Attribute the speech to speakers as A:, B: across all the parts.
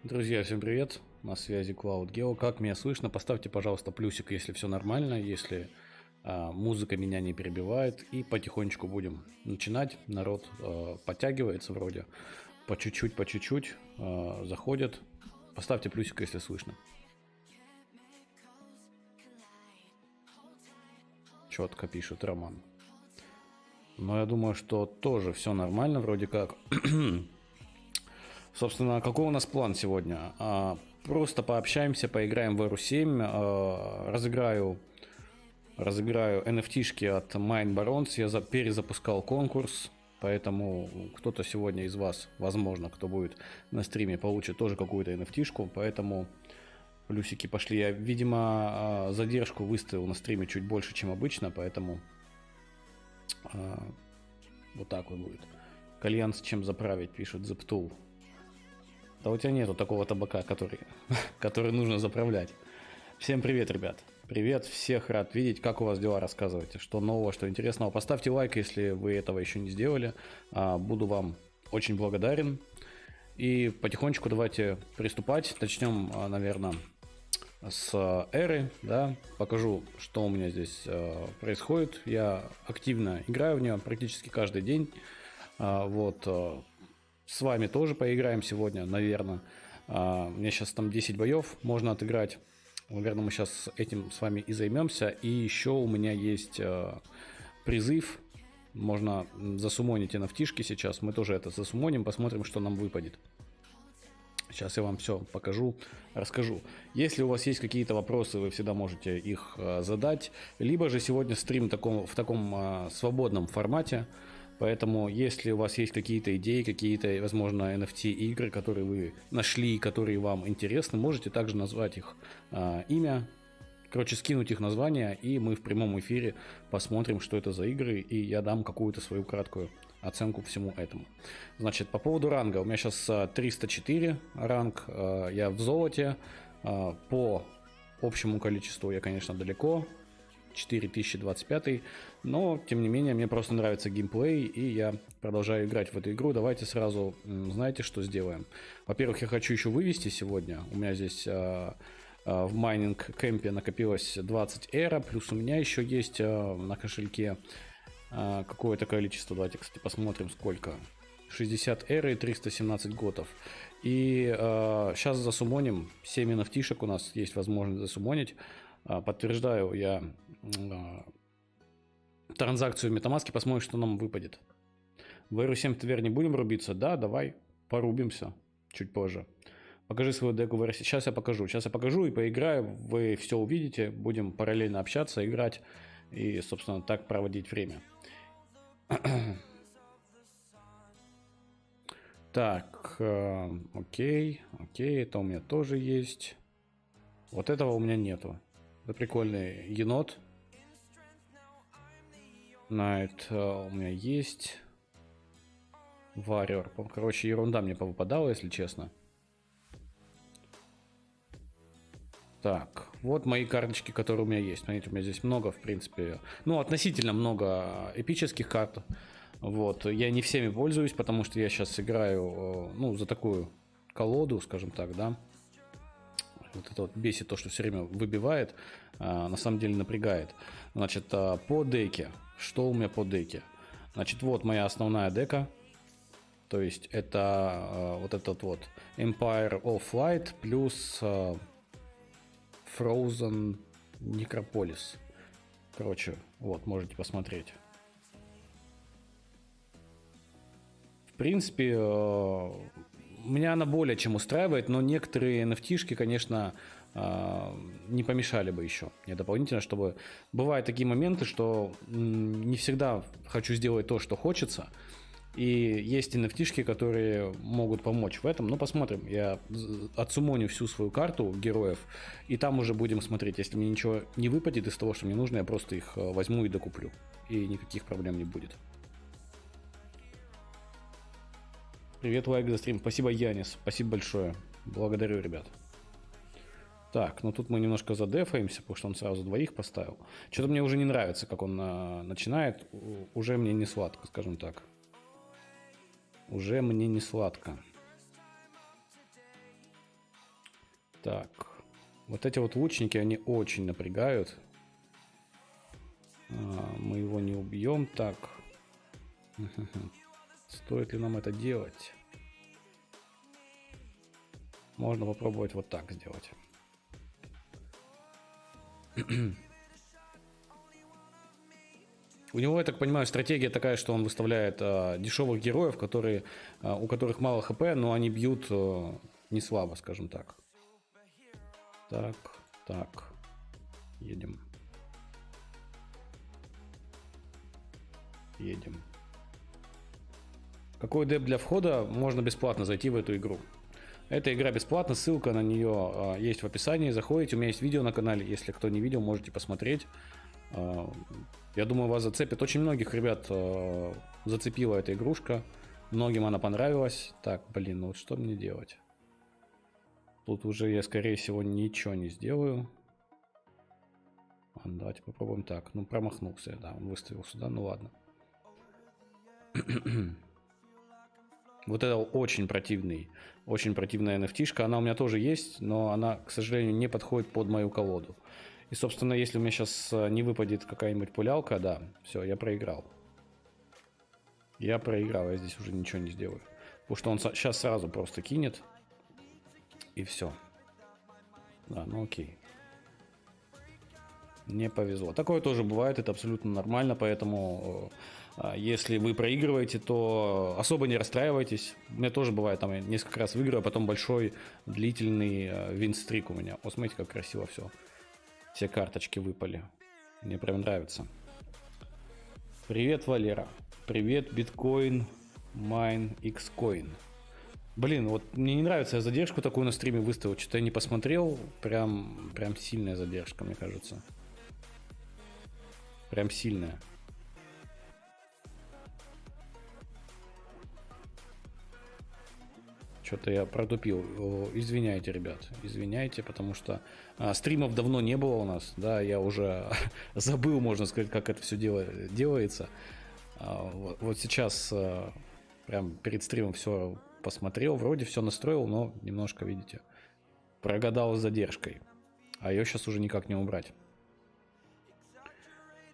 A: Друзья, всем привет! На связи Cloud Geo. Как меня слышно? Поставьте, пожалуйста, плюсик, если все нормально, если музыка меня не перебивает. И потихонечку будем начинать. Народ подтягивается вроде. По чуть-чуть заходят. Поставьте плюсик, если слышно. Четко пишет Роман. Но я думаю, что тоже все нормально, вроде как. Собственно, какой у нас план сегодня? Просто пообщаемся, поиграем в RU7, разыграю NFT-шки от Mine Barons. Я перезапускал конкурс, поэтому кто-то сегодня из вас, возможно, кто будет на стриме, получит тоже какую-то NFT-шку, поэтому плюсики пошли. Я, видимо, задержку выставил на стриме чуть больше, чем обычно, поэтому вот так вот будет. Кальян с чем заправить, пишет Зептул. Да у тебя нету такого табака, который нужно заправлять. Всем привет, ребят. Привет, всех рад видеть. Как у вас дела, рассказывайте. Что нового, что интересного. Поставьте лайк, если вы этого еще не сделали. Буду вам очень благодарен. И потихонечку давайте приступать. Начнем, наверное, с эры. Да? Покажу, что у меня здесь происходит. Я активно играю в нее практически каждый день. С вами тоже поиграем сегодня, наверное. У меня сейчас там 10 боев можно отыграть. Наверное, мы сейчас этим с вами и займемся. И еще у меня есть призыв. Можно засуммонить NFT-шки сейчас. Мы тоже это засуммоним, посмотрим, что нам выпадет. Сейчас я вам все покажу, расскажу. Если у вас есть какие-то вопросы, вы всегда можете их задать. Либо же сегодня стрим в таком свободном формате. Поэтому, если у вас есть какие-то идеи, какие-то, возможно, NFT-игры, которые вы нашли, которые вам интересны, можете также назвать их имя. Короче, скинуть их название, и мы в прямом эфире посмотрим, что это за игры, и я дам какую-то свою краткую оценку всему этому. Значит, по поводу ранга. У меня сейчас 304 ранг, я в золоте. По общему количеству я, конечно, далеко. 4025, но тем не менее мне просто нравится геймплей, и я продолжаю играть в эту игру. Давайте сразу, знаете, что сделаем? Во-первых, я хочу еще вывести сегодня. У меня здесь в майнинг кемпе накопилось 20 эра, плюс у меня еще есть на кошельке какое-то количество. Давайте, кстати, посмотрим, сколько. 60 эры и 317 готов. И сейчас засуммоним 7 NFT-шек, у нас есть возможность засуммонить. Подтверждаю я транзакцию в MetaMask, посмотрим, что нам выпадет. В RU7 TVR не будем рубиться? Да, давай порубимся чуть позже. Покажи свою деку в RU7. Сейчас я покажу и поиграю. Вы все увидите. Будем параллельно общаться, играть и, собственно, так проводить время. Так, окей, это у меня тоже есть. Вот этого у меня нету. Это прикольный енот. Найт у меня есть. Warrior. Короче, ерунда мне повыпадала, если честно. Так, вот мои карточки, которые у меня есть. Смотрите, у меня здесь много, в принципе. Ну, относительно много эпических карт. Вот. Я не всеми пользуюсь, потому что я сейчас играю, ну, за такую колоду, скажем так, да. Вот это вот бесит, то, что все время выбивает, на самом деле напрягает. Значит, по деке. Что у меня по деке? Значит, вот моя основная дека. То есть это вот этот вот Empire of Light плюс Frozen Necropolis. Короче, вот, можете посмотреть. В принципе, меня она более чем устраивает, но некоторые NFT-шки, конечно, не помешали бы еще. Мне дополнительно, чтобы... Бывают такие моменты, что не всегда хочу сделать то, что хочется. И есть NFT-шки, которые могут помочь в этом. Но посмотрим. Я отсумоню всю свою карту героев, и там уже будем смотреть. Если мне ничего не выпадет из того, что мне нужно, я просто их возьму и докуплю. И никаких проблем не будет. Привет, лайк за стрим. Спасибо, Янис. Спасибо большое. Благодарю, ребят. Так, ну тут мы немножко задефаемся, потому что он сразу двоих поставил. Что-то мне уже не нравится, как он начинает. Уже мне не сладко, скажем так. Уже мне не сладко. Так. Вот эти вот лучники, они очень напрягают. Мы его не убьем. Так. Стоит ли нам это делать? Можно попробовать вот так сделать. У него, я так понимаю, стратегия такая, что он выставляет дешевых героев, у которых мало хп, но они бьют не слабо, скажем так. Так, так. Едем. Едем. Какой деп для входа? Можно бесплатно зайти в эту игру. Эта игра бесплатна, ссылка на нее есть в описании. Заходите, у меня есть видео на канале. Если кто не видел, можете посмотреть. Я думаю, вас зацепит. Очень многих ребят зацепила эта игрушка. Многим она понравилась. Так, блин, ну вот что мне делать? Тут уже я, скорее всего, ничего не сделаю. Ладно, давайте попробуем так. Ну, промахнулся, да, он выставил сюда, ну ладно. Вот это очень противная NFT-шка. Она у меня тоже есть, но она, к сожалению, не подходит под мою колоду. И, собственно, если у меня сейчас не выпадет какая-нибудь пулялка, да, все, я проиграл. Я проиграл, я здесь уже ничего не сделаю. Потому что он сейчас сразу просто кинет. И все. Да, ну окей. Не повезло. Такое тоже бывает, это абсолютно нормально, поэтому если вы проигрываете, то особо не расстраивайтесь. У меня тоже бывает, там я несколько раз выиграю, а потом большой длительный вин-стрик у меня. Вот смотрите, как красиво все. Все карточки выпали. Мне прям нравится. Привет, Валера. Привет, биткоин, майн, xcoin. Блин, вот мне не нравится, я задержку такую на стриме выставил. Что-то я не посмотрел. Прям сильная задержка, мне кажется. Прям сильная. Что-то я протупил. Извиняйте, ребят. Извиняйте, потому что стримов давно не было у нас. Да, я уже забыл, можно сказать, как это все делается. Вот сейчас прям перед стримом все посмотрел. Вроде все настроил, но немножко, видите, прогадал с задержкой. А ее сейчас уже никак не убрать.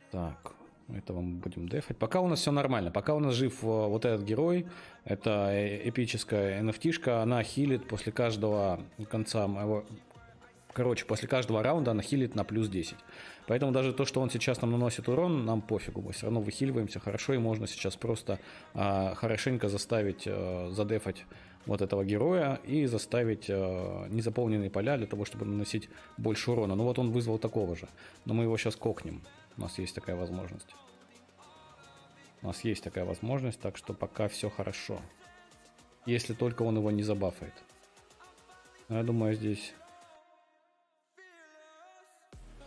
A: Так, этого мы будем дефать. Пока у нас все нормально. Пока у нас жив вот этот герой. Это эпическая NFT-шка. Она хилит после каждого конца моего... Короче, после каждого раунда она хилит на плюс 10. Поэтому даже то, что он сейчас нам наносит урон, нам пофигу. Мы все равно выхиливаемся хорошо. И можно сейчас просто хорошенько заставить задефать вот этого героя. И заставить незаполненные поля для того, чтобы наносить больше урона. Ну вот он вызвал такого же. Но мы его сейчас кокнем. У нас есть такая возможность. У нас есть такая возможность, так что пока все хорошо. Если только он его не забафает. Но я думаю, здесь...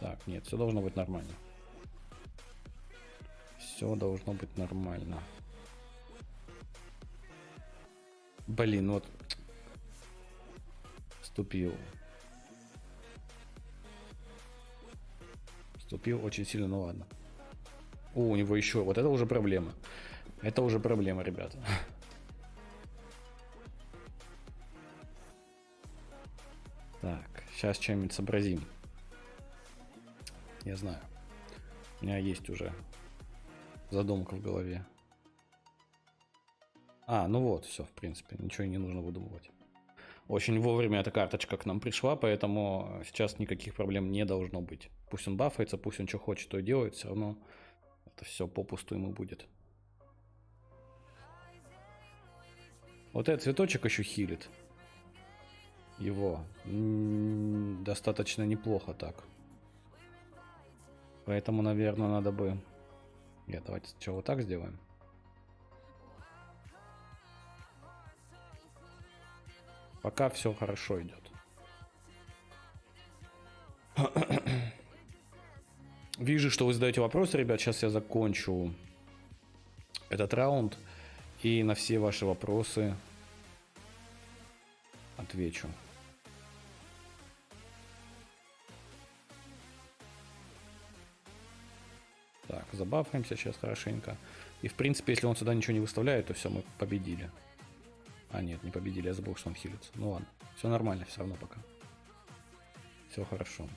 A: Так, нет, все должно быть нормально. Все должно быть нормально. Блин, вот... Вступил. Вступил очень сильно, ну ладно. О, у него еще, вот это уже проблема. Это уже проблема, ребята. Так, сейчас что-нибудь сообразим. Я знаю. У меня есть уже задумка в голове. Ну вот, все, в принципе, ничего не нужно выдумывать. Очень вовремя эта карточка к нам пришла, поэтому сейчас никаких проблем не должно быть. Пусть он бафается, пусть он что хочет, то и делает, все равно это все попусту ему будет. Вот этот цветочек еще хилит. Его достаточно неплохо так. Поэтому, наверное, надо бы... Нет, давайте сначала вот так сделаем. Пока все хорошо идет. Вижу, что вы задаете вопросы, ребят. Сейчас я закончу этот раунд. И на все ваши вопросы отвечу. Так, забафаемся сейчас хорошенько. И в принципе, если он сюда ничего не выставляет, то все, мы победили. Нет, не победили, я забыл, что он хилится. Ну ладно, все нормально, все равно пока. Все хорошо.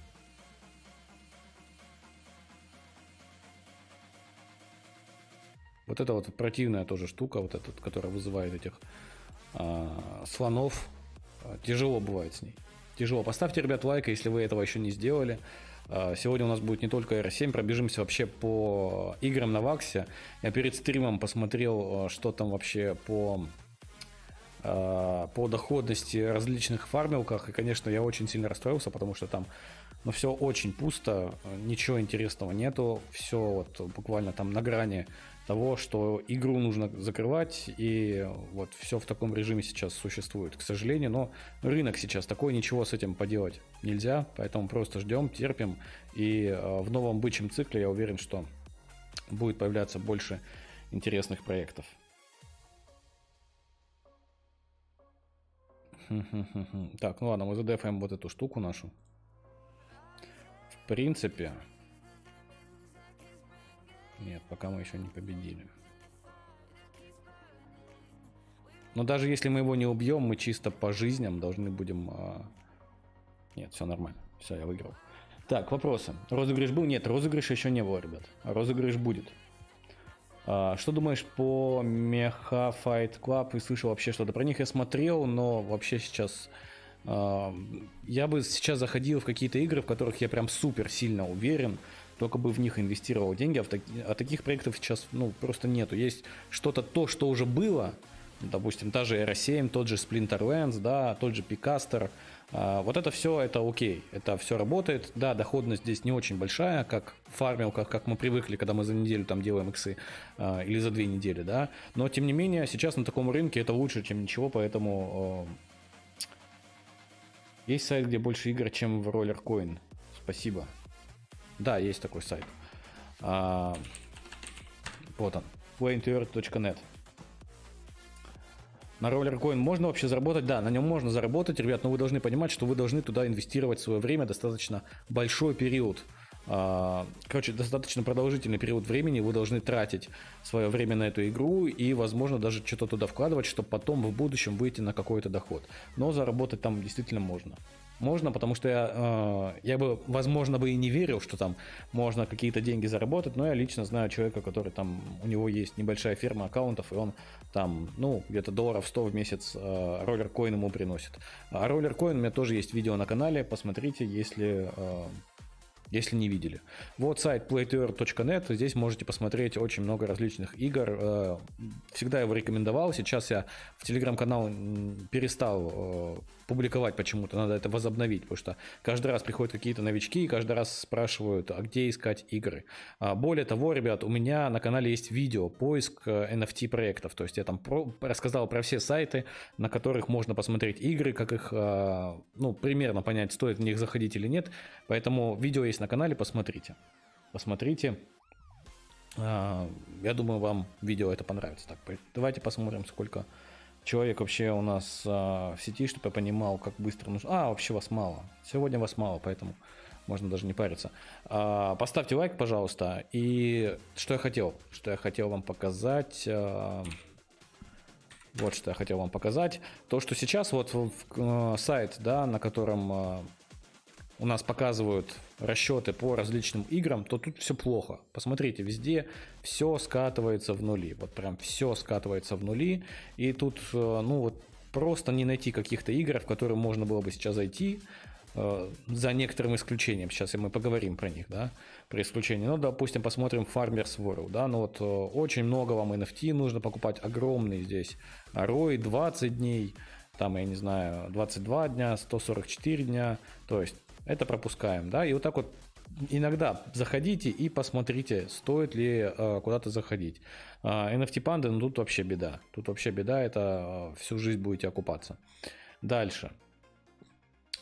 A: Вот это вот противная тоже штука, вот эта, которая вызывает этих слонов. Тяжело бывает с ней. Тяжело. Поставьте, ребят, лайк, если вы этого еще не сделали. Сегодня у нас будет не только R7, пробежимся вообще по играм на Ваксе. Я перед стримом посмотрел, что там вообще по доходности различных фармилках. И, конечно, я очень сильно расстроился, потому что там все очень пусто, ничего интересного нету. Все вот буквально там на грани того, что игру нужно закрывать, и вот все в таком режиме сейчас существует, к сожалению, но рынок сейчас такой, ничего с этим поделать нельзя, поэтому просто ждем, терпим, и в новом бычьем цикле я уверен, что будет появляться больше интересных проектов. Так, ну ладно, мы задефаем вот эту штуку нашу. В принципе... Нет, пока мы еще не победили. Но даже если мы его не убьем, мы чисто по жизням должны будем... Нет, все нормально. Все, я выиграл. Так, вопросы. Розыгрыш был? Нет, розыгрыша еще не было, ребят. Розыгрыш будет. Что думаешь по Mecha Fight Club? И слышал вообще что-то про них? Я смотрел, но вообще сейчас... Я бы сейчас заходил в какие-то игры, в которых я прям супер сильно уверен, только бы в них инвестировал деньги, а таких проектов сейчас просто нету. Есть что-то то, что уже было, допустим, та же R7, тот же Splinterlands, да, тот же Picaster. Вот это все, это окей, это все работает. Да, доходность здесь не очень большая, как в фармилках, как мы привыкли, когда мы за неделю там делаем иксы, или за 2 недели, да. Но, тем не менее, сейчас на таком рынке это лучше, чем ничего, поэтому... Есть сайт, где больше игр, чем в Rollercoin. Спасибо. Да, есть такой сайт. Вот он. playingtoearth.net. На Rollercoin можно вообще заработать? Да, на нем можно заработать, ребят, но вы должны понимать, что вы должны туда инвестировать свое время достаточно большой период. Короче, достаточно продолжительный период времени вы должны тратить свое время на эту игру и, возможно, даже что-то туда вкладывать, чтобы потом в будущем выйти на какой-то доход. Но заработать там действительно можно. Можно, потому что я бы, возможно, бы и не верил, что там можно какие-то деньги заработать, но я лично знаю человека, который там, у него есть небольшая ферма аккаунтов, и он там, где-то долларов 100 в месяц Rollercoin ему приносит. А Rollercoin у меня тоже есть видео на канале, посмотрите, если не видели. Вот сайт playtoearth.net, здесь можете посмотреть очень много различных игр. Всегда его рекомендовал, сейчас я в телеграм-канал перестал публиковать почему-то, надо это возобновить, потому что каждый раз приходят какие-то новички и каждый раз спрашивают, а где искать игры. Более того, ребят, у меня на канале есть видео поиск NFT проектов, то есть я там рассказал про все сайты, на которых можно посмотреть игры, как их, примерно понять, стоит в них заходить или нет, поэтому видео есть на канале, посмотрите. Я думаю, вам видео это понравится. Так, давайте посмотрим, сколько человек вообще у нас в сети, чтобы я понимал, как быстро нужно. Вообще вас мало. Сегодня вас мало, поэтому можно даже не париться. Поставьте лайк, пожалуйста. И что я хотел? Что я хотел вам показать... Вот что я хотел вам показать. То, что сейчас вот сайт, да, на котором у нас показывают расчеты по различным играм, то тут все плохо. Посмотрите, везде все скатывается в нули. Вот прям все скатывается в нули. И тут, просто не найти каких-то игр, в которые можно было бы сейчас зайти, за некоторым исключением. Сейчас мы поговорим про них, да, при исключении. Допустим, посмотрим Farmers World, да, очень много вам NFT нужно покупать, огромный здесь ROI, 20 дней, там, я не знаю, 22 дня, 144 дня, то есть это пропускаем, да, и вот так вот иногда заходите и посмотрите, стоит ли куда-то заходить. NFT Panda, тут вообще беда. Тут вообще беда, это всю жизнь будете окупаться. Дальше.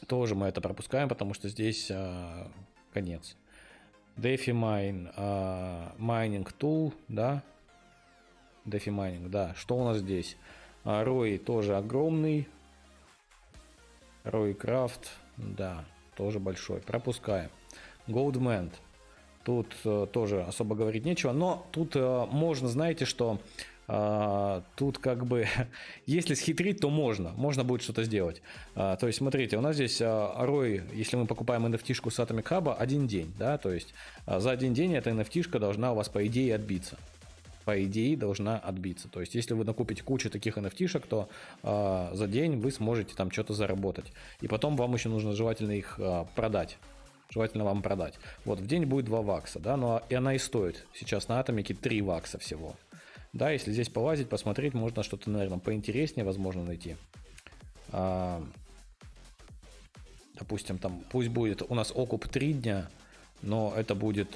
A: Тоже мы это пропускаем, потому что здесь конец. DeFi Mine, Mining Tool, да. DeFi Mining, да. Что у нас здесь? ROI тоже огромный. ROI Craft, да, тоже большой. Пропускаем. Goldman. Тут тоже особо говорить нечего, но тут можно, знаете, что Тут как бы, если схитрить, то можно будет что-то сделать. То есть, смотрите, у нас здесь ROI, если мы покупаем NFT-шку с Atomic Hub, 1 день, да, то есть за 1 день эта NFT-шка должна у вас, по идее, отбиться. По идее, должна отбиться. То есть, если вы накупите кучу таких NFT-шек, то за день вы сможете там что-то заработать. И потом вам еще нужно желательно их продать. Желательно вам продать. Вот, в день будет 2 вакса, да, но и она и стоит сейчас на Атомике 3 вакса всего. Да, если здесь полазить, посмотреть, можно что-то, наверное, поинтереснее, возможно, найти. Допустим, там, пусть будет у нас окуп 3 дня, но это будет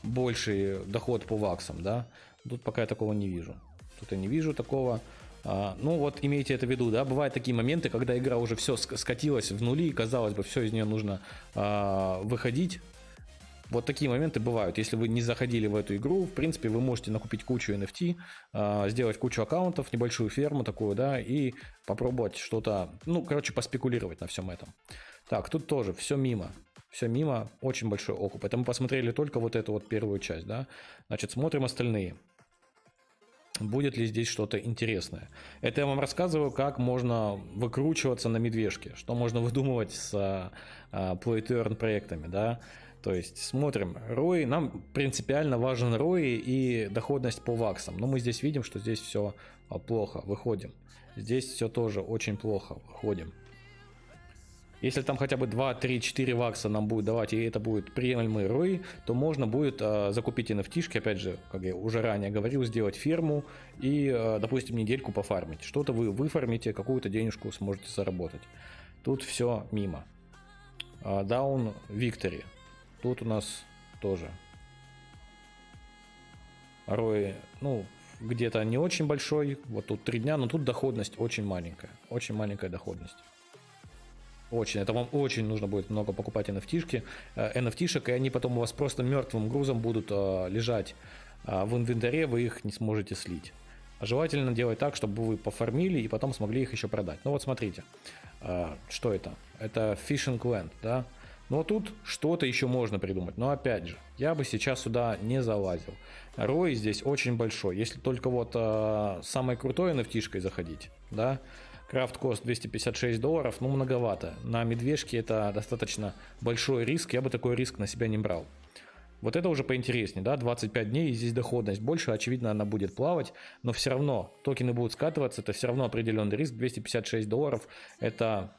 A: больший доход по ваксам, да. Тут пока я такого не вижу. Тут я не вижу такого. Ну вот имейте это в виду, да, бывают такие моменты, когда игра уже все скатилась в нули, и казалось бы, все из нее нужно выходить. Вот такие моменты бывают. Если вы не заходили в эту игру, в принципе, вы можете накупить кучу NFT, сделать кучу аккаунтов, небольшую ферму такую, да, и попробовать что-то, ну, короче, поспекулировать на всем этом. Так, тут тоже все мимо. Все мимо, очень большой окуп. Это мы посмотрели только вот эту вот первую часть, да. Значит, смотрим остальные. Будет ли здесь что-то интересное? Это я вам рассказываю, как можно выкручиваться на медвежке, что можно выдумывать с play-to-earn проектами, да. То есть смотрим, ROI, нам принципиально важен ROI и доходность по ваксам, но мы здесь видим, что здесь все плохо, выходим. Здесь все тоже очень плохо, выходим. Если там хотя бы 2, 3, 4 вакса нам будет давать, и это будет приемлемый ROI, то можно будет закупить NFT-шки, опять же, как я уже ранее говорил, сделать ферму и, допустим, недельку пофармить. Что-то вы выфармите, какую-то денежку сможете заработать. Тут все мимо. Down Victory. Тут у нас тоже ROI, ну, где-то не очень большой. Вот тут 3 дня, но тут доходность очень маленькая. Очень маленькая доходность. Очень. Это вам очень нужно будет много покупать NFT-шек, и они потом у вас просто мертвым грузом будут лежать в инвентаре, вы их не сможете слить. Желательно делать так, чтобы вы пофармили и потом смогли их еще продать. Ну вот смотрите, что это? Это Fishing Land, да? Но тут что-то еще можно придумать. Но опять же, я бы сейчас сюда не залазил. ROI здесь очень большой. Если только вот самой крутой NFT-шкой заходить, да, Крафт кост $256, ну многовато. На медвежке это достаточно большой риск, я бы такой риск на себя не брал. Вот это уже поинтереснее, да, 25 дней, и здесь доходность больше, очевидно, она будет плавать, но все равно токены будут скатываться, это все равно определенный риск, $256, это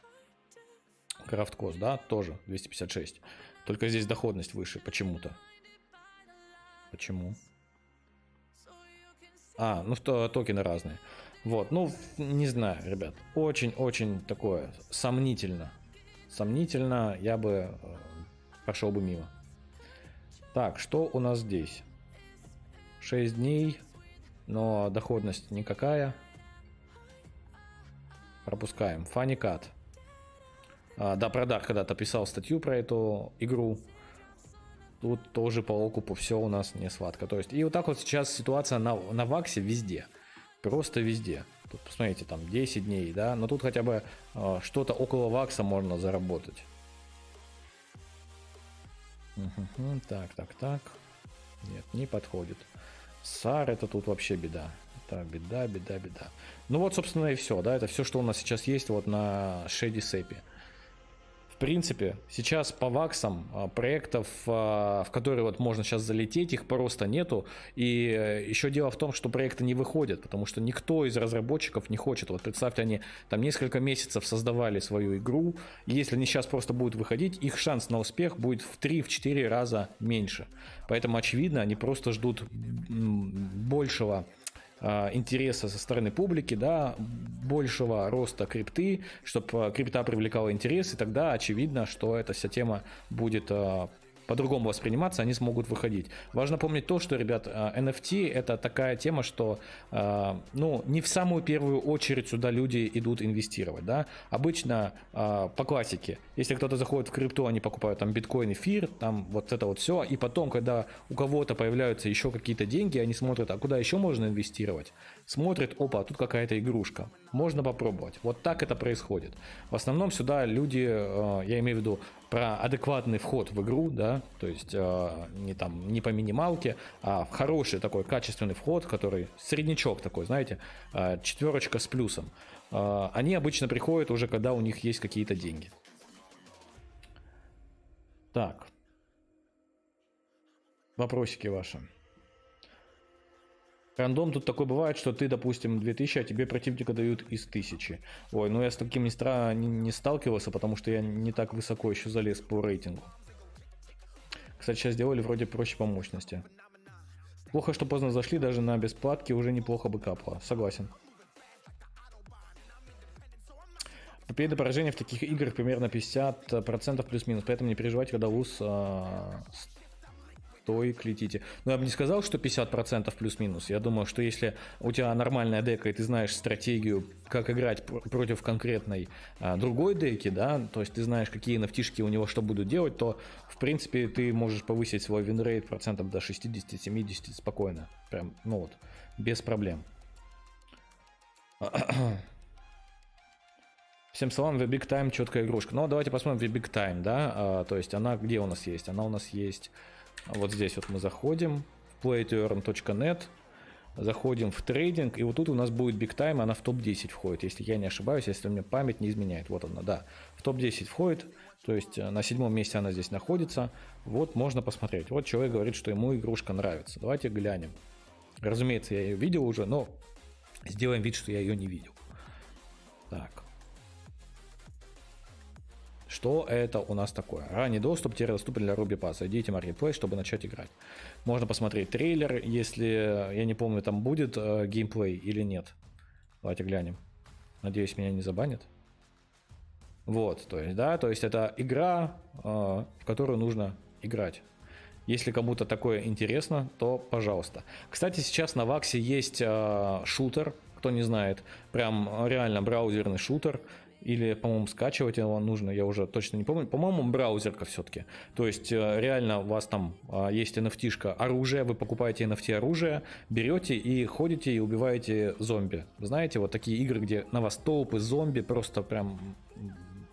A: крафт кост, да, тоже 256, только здесь доходность выше почему-то. Почему? Ну что, токены разные. Вот, ну, не знаю, ребят, очень-очень такое сомнительно. Сомнительно, я бы пошел бы мимо. Так, что у нас здесь? 6 дней, но доходность никакая. Пропускаем. Funny Cat. Да, Продар когда-то писал статью про эту игру. Тут тоже по окупу все у нас не сладко. То есть, и вот так вот сейчас ситуация на ваксе везде. Просто везде. Тут посмотрите, там 10 дней, да, но тут хотя бы что-то около вакса можно заработать. Так. Нет, не подходит. SAR это тут вообще беда. Это беда. Ну вот, собственно, и все, да, это все, что у нас сейчас есть вот на Shady Seppi. В принципе, сейчас по ваксам проектов, в которые вот можно сейчас залететь, их просто нету. И еще дело в том, что проекты не выходят, потому что никто из разработчиков не хочет. Вот представьте, они там несколько месяцев создавали свою игру, и если они сейчас просто будут выходить, их шанс на успех будет в 3-4 раза меньше. Поэтому, очевидно, они просто ждут большего интереса со стороны публики, да, большего роста крипты, чтобы крипта привлекала интерес, и тогда очевидно, что эта вся тема будет по-другому восприниматься, они смогут выходить. Важно помнить то, что, ребят, NFT это такая тема, что ну, не в самую первую очередь сюда люди идут инвестировать, да. Обычно по классике, если кто-то заходит в крипту, они покупают там биткоин, эфир, там вот это вот все, и потом, когда у кого-то появляются еще какие-то деньги, они смотрят, а куда еще можно инвестировать? Смотрят, опа, тут какая-то игрушка, можно попробовать. Вот так это происходит. В основном сюда люди, я имею в виду про адекватный вход в игру, да, то есть не по минималке, а хороший такой качественный вход, который среднячок такой, знаете, 4 с плюсом. Они обычно приходят уже, когда у них есть какие-то деньги. Так. Вопросики ваши. Рандом тут такой бывает, что ты, допустим, 2000, а тебе противника дают из 1000. Ой, ну я с таким не сталкивался, потому что я не так высоко еще залез по рейтингу. Кстати, сейчас сделали вроде проще по мощности. Плохо, что поздно зашли, даже на бесплатке уже неплохо бы капало. Согласен. Победа поражения в таких играх примерно 50% плюс-минус, поэтому не переживайте, когда луз стоик летите. Но я бы не сказал, что 50% плюс-минус. Я думаю, что если у тебя нормальная дека, и ты знаешь стратегию, как играть против конкретной другой деки, да, то есть ты знаешь, какие нафтишки у него что будут делать, то, в принципе, ты можешь повысить свой винрейт процентов до 60-70 спокойно. Прям, ну вот, без проблем. Всем салам, The Big Time, четкая игрушка. Ну, давайте посмотрим The Big Time, да, то есть она где у нас есть? Она у нас есть вот здесь вот мы заходим в playtoearn.net, заходим в трейдинг, и вот тут у нас будет Big Time, она в топ-10 входит, если я не ошибаюсь, если у меня память не изменяет. Вот она, да, в топ-10 входит, то есть на 7-м месте она здесь находится. Вот можно посмотреть. Вот человек говорит, что ему игрушка нравится. Давайте глянем. Разумеется, я ее видел уже, но сделаем вид, что я ее не видел. Так. Что это у нас такое? Ранний доступ доступен для Ruby Pass. Зайдите в Marketplace, чтобы начать играть. Можно посмотреть трейлер, если, я не помню, там будет геймплей или нет. Давайте глянем. Надеюсь, меня не забанят. Вот, то есть, да, то есть это игра, в которую нужно играть. Если кому-то такое интересно, то пожалуйста. Кстати, сейчас на Ваксе есть шутер, кто не знает, прям реально браузерный шутер. Или, по-моему, скачивать его нужно, я уже точно не помню. По-моему, браузерка все-таки. То есть, реально у вас там есть NFT-шка оружие, вы покупаете NFT оружие, берете и ходите и убиваете зомби. Знаете, вот такие игры, где на вас толпы зомби просто прям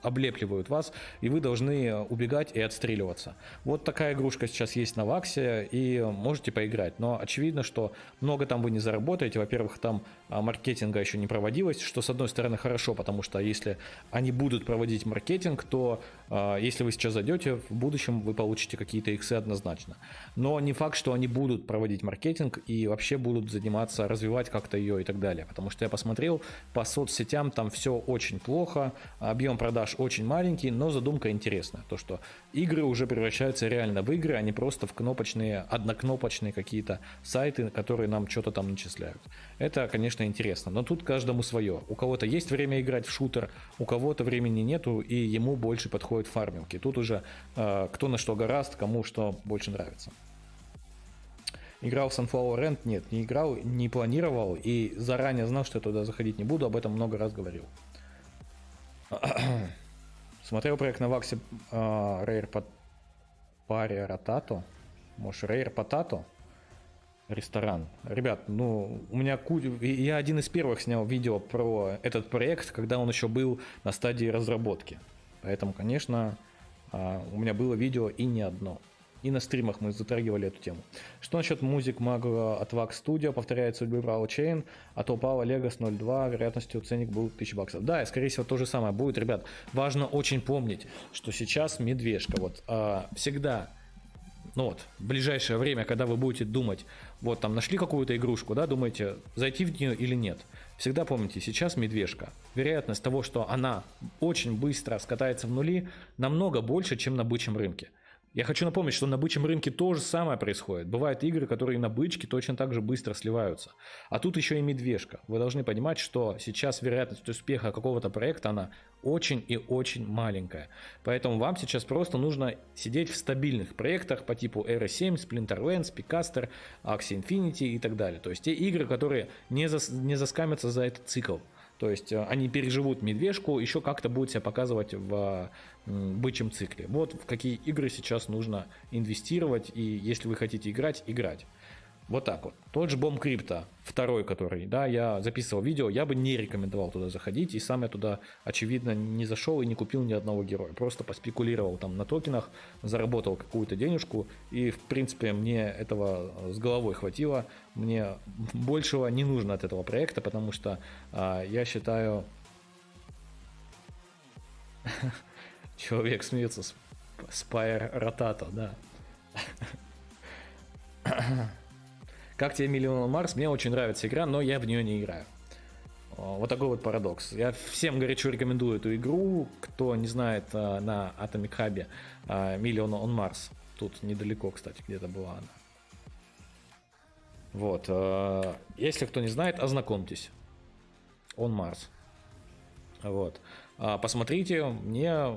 A: облепливают вас, и вы должны убегать и отстреливаться. Вот такая игрушка сейчас есть на Ваксе, и можете поиграть. Но очевидно, что много там вы не заработаете. Во-первых, там маркетинга еще не проводилось, что с одной стороны хорошо, потому что если они будут проводить маркетинг, то если вы сейчас зайдете, в будущем вы получите какие-то иксы однозначно. Но не факт, что они будут проводить маркетинг и вообще будут заниматься, развивать как-то ее и так далее. Потому что я посмотрел по соцсетям, там все очень плохо, объем продаж очень маленький, но задумка интересная. То, что игры уже превращаются реально в игры, а не просто в кнопочные, однокнопочные какие-то сайты, которые нам что-то там начисляют. Это, конечно, интересно, но тут каждому свое. У кого-то есть время играть в шутер, у кого-то времени нету, и ему больше подходит фарминг. И тут уже кто на что гораст, кому что больше нравится. Играл в Sunflower Rand? Нет, не играл, не планировал, и заранее знал, что я туда заходить не буду, об этом много раз говорил. Смотрел проект на Ваксе Rare Potato. Может, Rare Potato? Ресторан. Ребят, ну, у меня я один из первых снял видео про этот проект, когда он еще был на стадии разработки. Поэтому, конечно, у меня было видео и не одно. И на стримах мы затрагивали эту тему. Что насчет Music Mag от Vax Studio? Повторяет судьбы Brawl Chain, а то упала Legacy 0.2, вероятностью ценник был 1000 баксов. Да, и скорее всего то же самое будет, ребят. Важно очень помнить, что сейчас медвежка. Вот всегда, ну вот, в ближайшее время, когда вы будете думать, вот там нашли какую-то игрушку, да, думаете, зайти в нее или нет. Всегда помните, сейчас медвежка. Вероятность того, что она очень быстро скатается в нули, намного больше, чем на бычьем рынке. Я хочу напомнить, что на бычьем рынке то же самое происходит. Бывают игры, которые на бычке точно так же быстро сливаются. А тут еще и медвежка. Вы должны понимать, что сейчас вероятность успеха какого-то проекта, она очень и очень маленькая. Поэтому вам сейчас просто нужно сидеть в стабильных проектах по типу R7, Splinterlands, Picaster, Axie Infinity и так далее. То есть те игры, которые не заскамятся за этот цикл. То есть они переживут медвежку, еще как-то будут себя показывать в бычьем цикле. Вот в какие игры сейчас нужно инвестировать, и если вы хотите играть, играть. Вот так вот. Тот же Бом Крипто, второй который, да, я записывал видео, я бы не рекомендовал туда заходить, и сам я туда, очевидно, не зашел и не купил ни одного героя. Просто поспекулировал там на токенах, заработал какую-то денежку, и, в принципе, мне этого с головой хватило. Мне большего не нужно от этого проекта, потому что я считаю... Человек смеется, Spire Rotato, да. Как тебе Million Mars? Мне очень нравится игра, но я в нее не играю. Вот такой вот парадокс. Я всем горячо рекомендую эту игру. Кто не знает, на Atomic Hub Million on Mars. Тут недалеко, кстати, где-то была она. Вот. Если кто не знает, ознакомьтесь. On Mars. Вот. Посмотрите, мне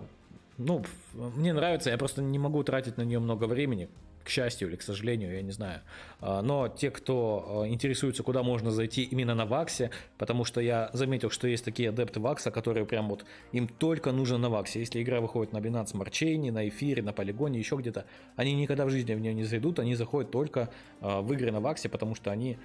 A: нравится, я просто не могу тратить на нее много времени. К счастью или к сожалению, я не знаю. Но те, кто интересуется, куда можно зайти именно на Ваксе, потому что я заметил, что есть такие адепты Вакса, которые прям вот им только нужно на Ваксе. Если игра выходит на Binance Smart Chain, на эфире, на полигоне, еще где-то, они никогда в жизни в нее не зайдут, они заходят только в игры на Ваксе, потому что они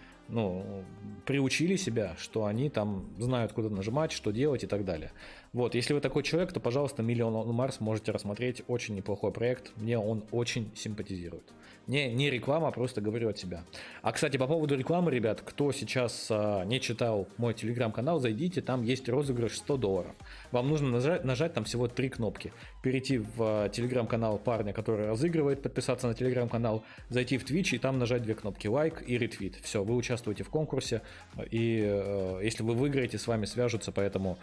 A: приучили себя, что они там знают, куда нажимать, что делать и так далее. Вот, если вы такой человек, то, пожалуйста, Million on Mars можете рассмотреть. Очень неплохой проект, мне он очень симпатизирует. Не реклама, просто говорю от себя. А, кстати, по поводу рекламы, ребят, кто сейчас не читал мой телеграм-канал, зайдите, там есть розыгрыш $100. Вам нужно нажать там всего 3 кнопки. Перейти в телеграм-канал парня, который разыгрывает, подписаться на телеграм-канал, зайти в Twitch и там нажать 2 кнопки лайк и ретвит. Все, вы участвуете в конкурсе, и если вы выиграете, с вами свяжутся, поэтому,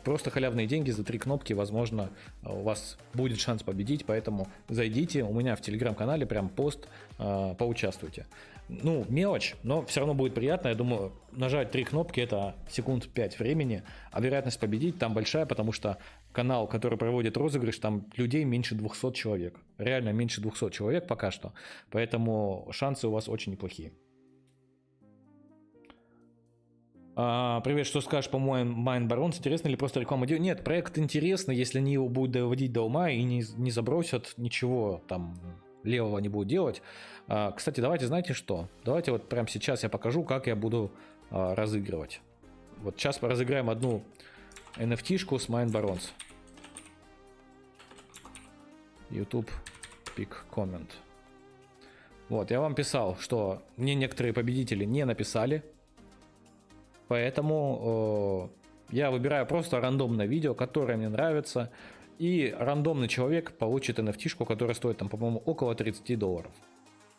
A: просто халявные деньги за 3 кнопки, возможно, у вас будет шанс победить, поэтому зайдите, у меня в телеграм-канале прям пост, поучаствуйте. Мелочь, но все равно будет приятно. Я думаю, нажать 3 кнопки это секунд 5 времени, а вероятность победить там большая, потому что канал, который проводит розыгрыш, там людей меньше 200 человек. Реально меньше 200 человек пока что, поэтому шансы у вас очень неплохие. Привет, что скажешь по Mine Barons? Интересно ли просто реклама? Нет, проект интересный, если они его будут доводить до ума и не забросят, ничего там левого не будут делать. Кстати, давайте, знаете что? Давайте вот прямо сейчас я покажу, как я буду разыгрывать. Вот сейчас мы разыграем одну NFT-шку с Mine Barons. YouTube Pick Comment. Вот, я вам писал, что мне некоторые победители не написали. Поэтому я выбираю просто рандомное видео, которое мне нравится. И рандомный человек получит NFT-шку, которая стоит там, по-моему, около $30.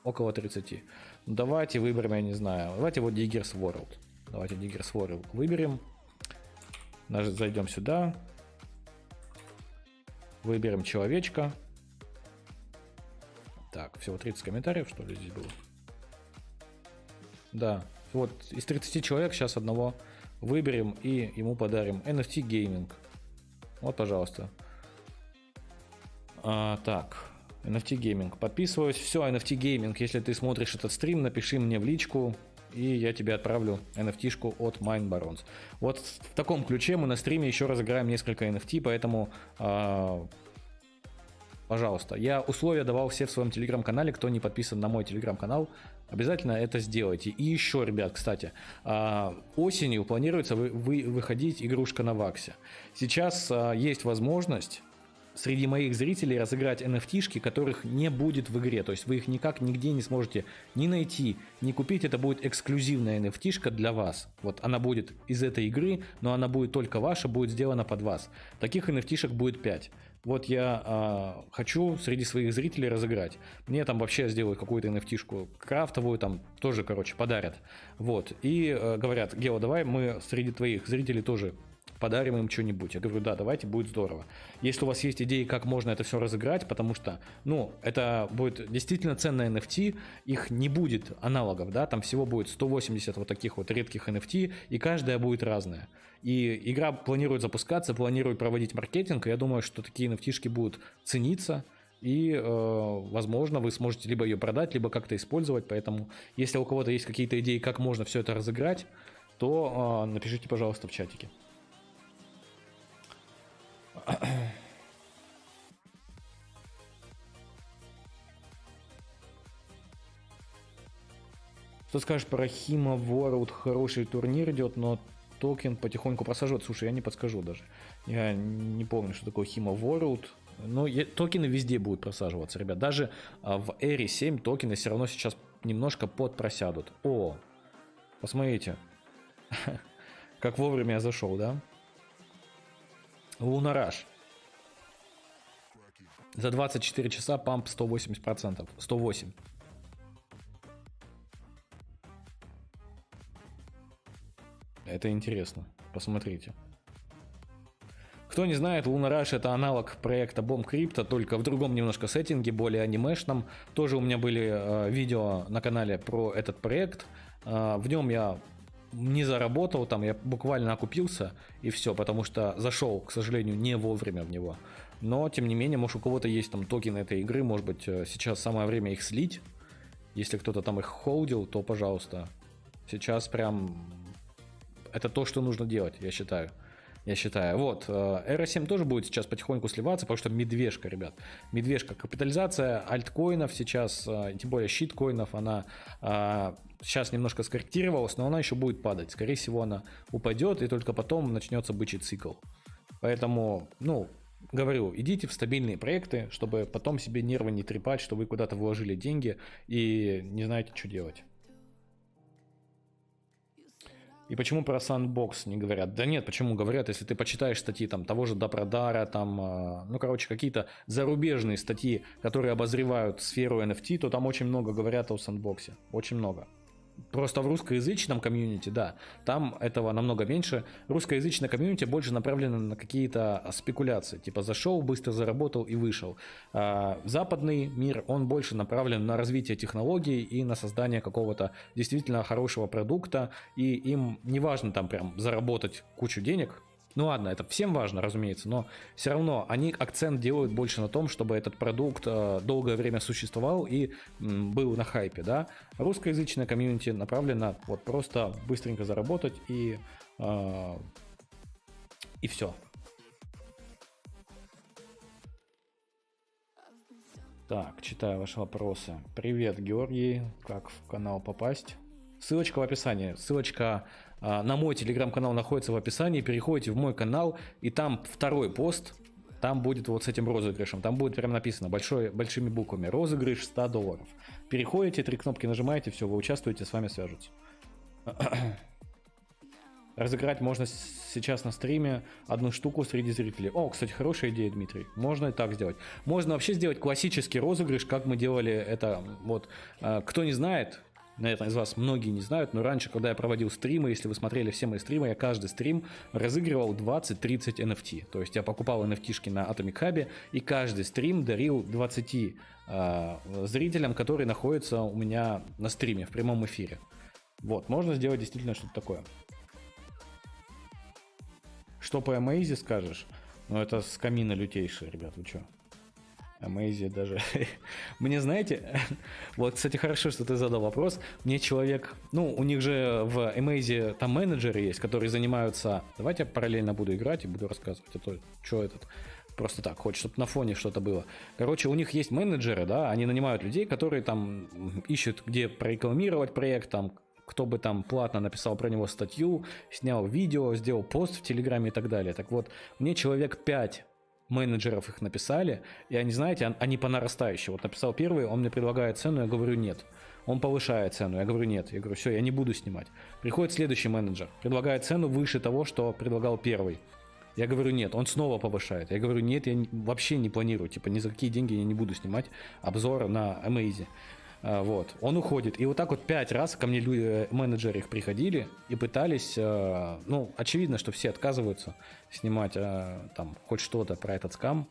A: Около 30. Давайте выберем, я не знаю. Давайте вот Diggers World. Давайте Diggers World выберем. Зайдем сюда. Выберем человечка. Так, всего 30 комментариев, что ли, здесь было? Да. Вот из 30 человек сейчас одного выберем и ему подарим NFT Gaming. Вот, пожалуйста. Так, NFT Gaming. Подписываюсь. Все, NFT Gaming. Если ты смотришь этот стрим, напиши мне в личку, и я тебе отправлю NFT-шку от Mine Barons. Вот в таком ключе мы на стриме еще разыграем несколько NFT, поэтому... Пожалуйста, я условия давал все в своем телеграм-канале, кто не подписан на мой телеграм-канал, обязательно это сделайте. И еще, ребят, кстати, осенью планируется выходить игрушка на Ваксе. Сейчас есть возможность среди моих зрителей разыграть NFT-шки, которых не будет в игре. То есть вы их никак нигде не сможете ни найти, ни купить. Это будет эксклюзивная NFT-шка для вас. Вот она будет из этой игры, но она будет только ваша, будет сделана под вас. Таких NFT-шек будет 5. Вот я хочу среди своих зрителей разыграть. Мне там вообще сделают какую-то NFT-шку крафтовую, там тоже, подарят. Вот. И говорят: Гео, давай мы среди твоих зрителей тоже подарим им что-нибудь. Я говорю: да, давайте, будет здорово. Если у вас есть идеи, как можно это все разыграть, потому что, это будет действительно ценная NFT, их не будет аналогов, да, там всего будет 180 вот таких вот редких NFT, и каждая будет разная. И игра планирует запускаться, планирует проводить маркетинг, и я думаю, что такие NFT-шки будут цениться, и, возможно, вы сможете либо ее продать, либо как-то использовать, поэтому, если у кого-то есть какие-то идеи, как можно все это разыграть, то напишите, пожалуйста, в чатике. Что скажешь про Hima World? Хороший турнир идет, но токен потихоньку просаживает. Слушай, я не подскажу даже. Я не помню, что такое Hima World. Но токены везде будут просаживаться, ребят. Даже в Эре 7 токены все равно сейчас немножко подпросядут. О, посмотрите. Как вовремя я зашел, да? Лунараш. За 24 часа памп 180%. 108. Это интересно. Посмотрите. Кто не знает, Лунараш это аналог проекта Bomb Crypto, только в другом немножко сеттинге, более анимешном. Тоже у меня были видео на канале про этот проект. В нем я не заработал, там я буквально окупился и все, потому что зашел, к сожалению, не вовремя в него. Но, тем не менее, может у кого-то есть там токены этой игры, может быть сейчас самое время их слить. Если кто-то там их холдил, то пожалуйста. Сейчас прям это то, что нужно делать, я считаю. Вот, Эра 7 тоже будет сейчас потихоньку сливаться, потому что медвежка, ребят. Медвежка, капитализация альткоинов сейчас, тем более щиткоинов, она сейчас немножко скорректировалась, но она еще будет падать. Скорее всего, она упадет, и только потом начнется бычий цикл. Поэтому, ну, говорю, идите в стабильные проекты, чтобы потом себе нервы не трепать, что вы куда-то вложили деньги и не знаете, что делать. И почему про Sandbox не говорят? Да нет, почему говорят, если ты почитаешь статьи там того же Допродара, там, ну, короче, какие-то зарубежные статьи, которые обозревают сферу NFT, то там очень много говорят о Sandbox. Очень много. Просто в русскоязычном комьюнити, да, там этого намного меньше. Русскоязычное комьюнити больше направлено на какие-то спекуляции. Типа зашел, быстро заработал и вышел. Западный мир, он больше направлен на развитие технологий и на создание какого-то действительно хорошего продукта. И им не важно там прям заработать кучу денег. Ну ладно, это всем важно, разумеется, но все равно они акцент делают больше на том, чтобы этот продукт долгое время существовал и был на хайпе, да. Русскоязычное комьюнити направлено вот просто быстренько заработать и все. Так, читаю ваши вопросы. Привет, Георгий, как в канал попасть? Ссылочка в описании. Ссылочка на мой телеграм-канал находится в описании. Переходите в мой канал, и там второй пост. Там будет вот с этим розыгрышем. Там будет прямо написано большими буквами. Розыгрыш $100. Переходите, 3 кнопки нажимаете, все, вы участвуете, с вами свяжутся. Разыграть можно сейчас на стриме 1 штуку среди зрителей. О, кстати, хорошая идея, Дмитрий. Можно и так сделать. Можно вообще сделать классический розыгрыш, как мы делали это. Вот, кто не знает, наверное, из вас многие не знают, но раньше, когда я проводил стримы, если вы смотрели все мои стримы, я каждый стрим разыгрывал 20-30 NFT. То есть я покупал NFT-шки на Atomic Hub, и каждый стрим дарил 20 зрителям, которые находятся у меня на стриме, в прямом эфире. Вот, можно сделать действительно что-то такое. Что по Amaze скажешь? Ну, это с камина лютейший, ребят, вы чё? Amaze даже. Мне, знаете, вот, кстати, хорошо, что ты задал вопрос. Мне человек, ну, у них же в Amaze там менеджеры есть, которые занимаются... Давайте я параллельно буду играть и буду рассказывать. А то, что этот... Просто так, хочет, чтобы на фоне что-то было. Короче, у них есть менеджеры, да, они нанимают людей, которые там ищут, где прорекламировать проект, там, кто бы там платно написал про него статью, снял видео, сделал пост в Телеграме и так далее. Так вот, мне человек 5 менеджеров их написали, и они, знаете, они по нарастающей. Вот написал первый, он мне предлагает цену, я говорю нет. Он повышает цену, я говорю нет. Я говорю, все, я не буду снимать. Приходит следующий менеджер, предлагает цену выше того, что предлагал первый. Я говорю нет, он снова повышает. Я говорю нет, я вообще не планирую, типа ни за какие деньги я не буду снимать обзоры на Amaze. Вот, он уходит. И вот так вот 5 раз ко мне менеджеры их приходили и пытались, ну, очевидно, что все отказываются снимать там хоть что-то про этот скам.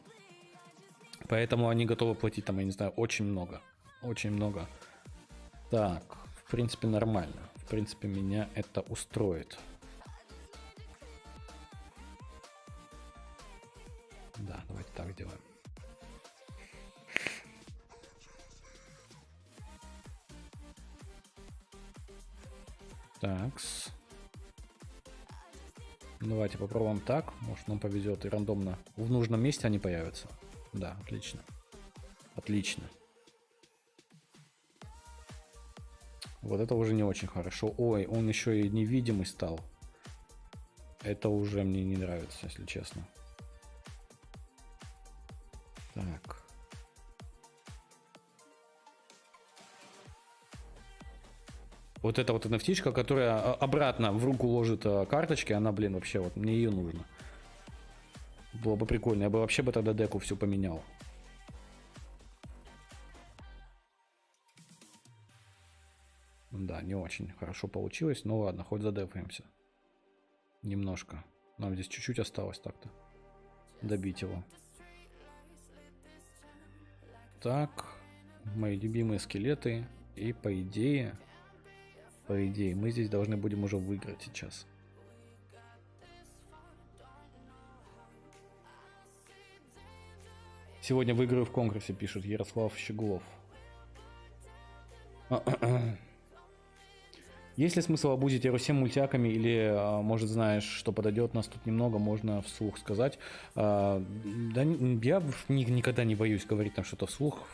A: Поэтому они готовы платить там, я не знаю, очень много. Очень много. Так, в принципе, нормально. В принципе, меня это устроит. Да, давайте так сделаем. Такс. Давайте попробуем так. Может, нам повезет и рандомно в нужном месте они появятся. Да, отлично. Отлично. Вот это уже не очень хорошо. Ой, он еще и невидимый стал. Это уже мне не нравится, если честно. Так. Вот эта вот NFT-шка, которая обратно в руку ложит карточки, она, блин, вообще вот мне ее нужно. Было бы прикольно. Я бы вообще бы тогда деку всю поменял. Да, не очень хорошо получилось. Ну ладно, хоть задефаемся. Немножко. Нам здесь чуть-чуть осталось так-то. Добить его. Так. Мои любимые скелеты. И по идее, мы здесь должны будем уже выиграть сейчас. Сегодня выиграю в конкурсе, пишет Ярослав Щеглов. Есть ли смысл обузить Эру-7 мультяками или, может, знаешь, что подойдет, нас тут немного, можно вслух сказать? Да, я никогда не боюсь говорить там что-то вслух,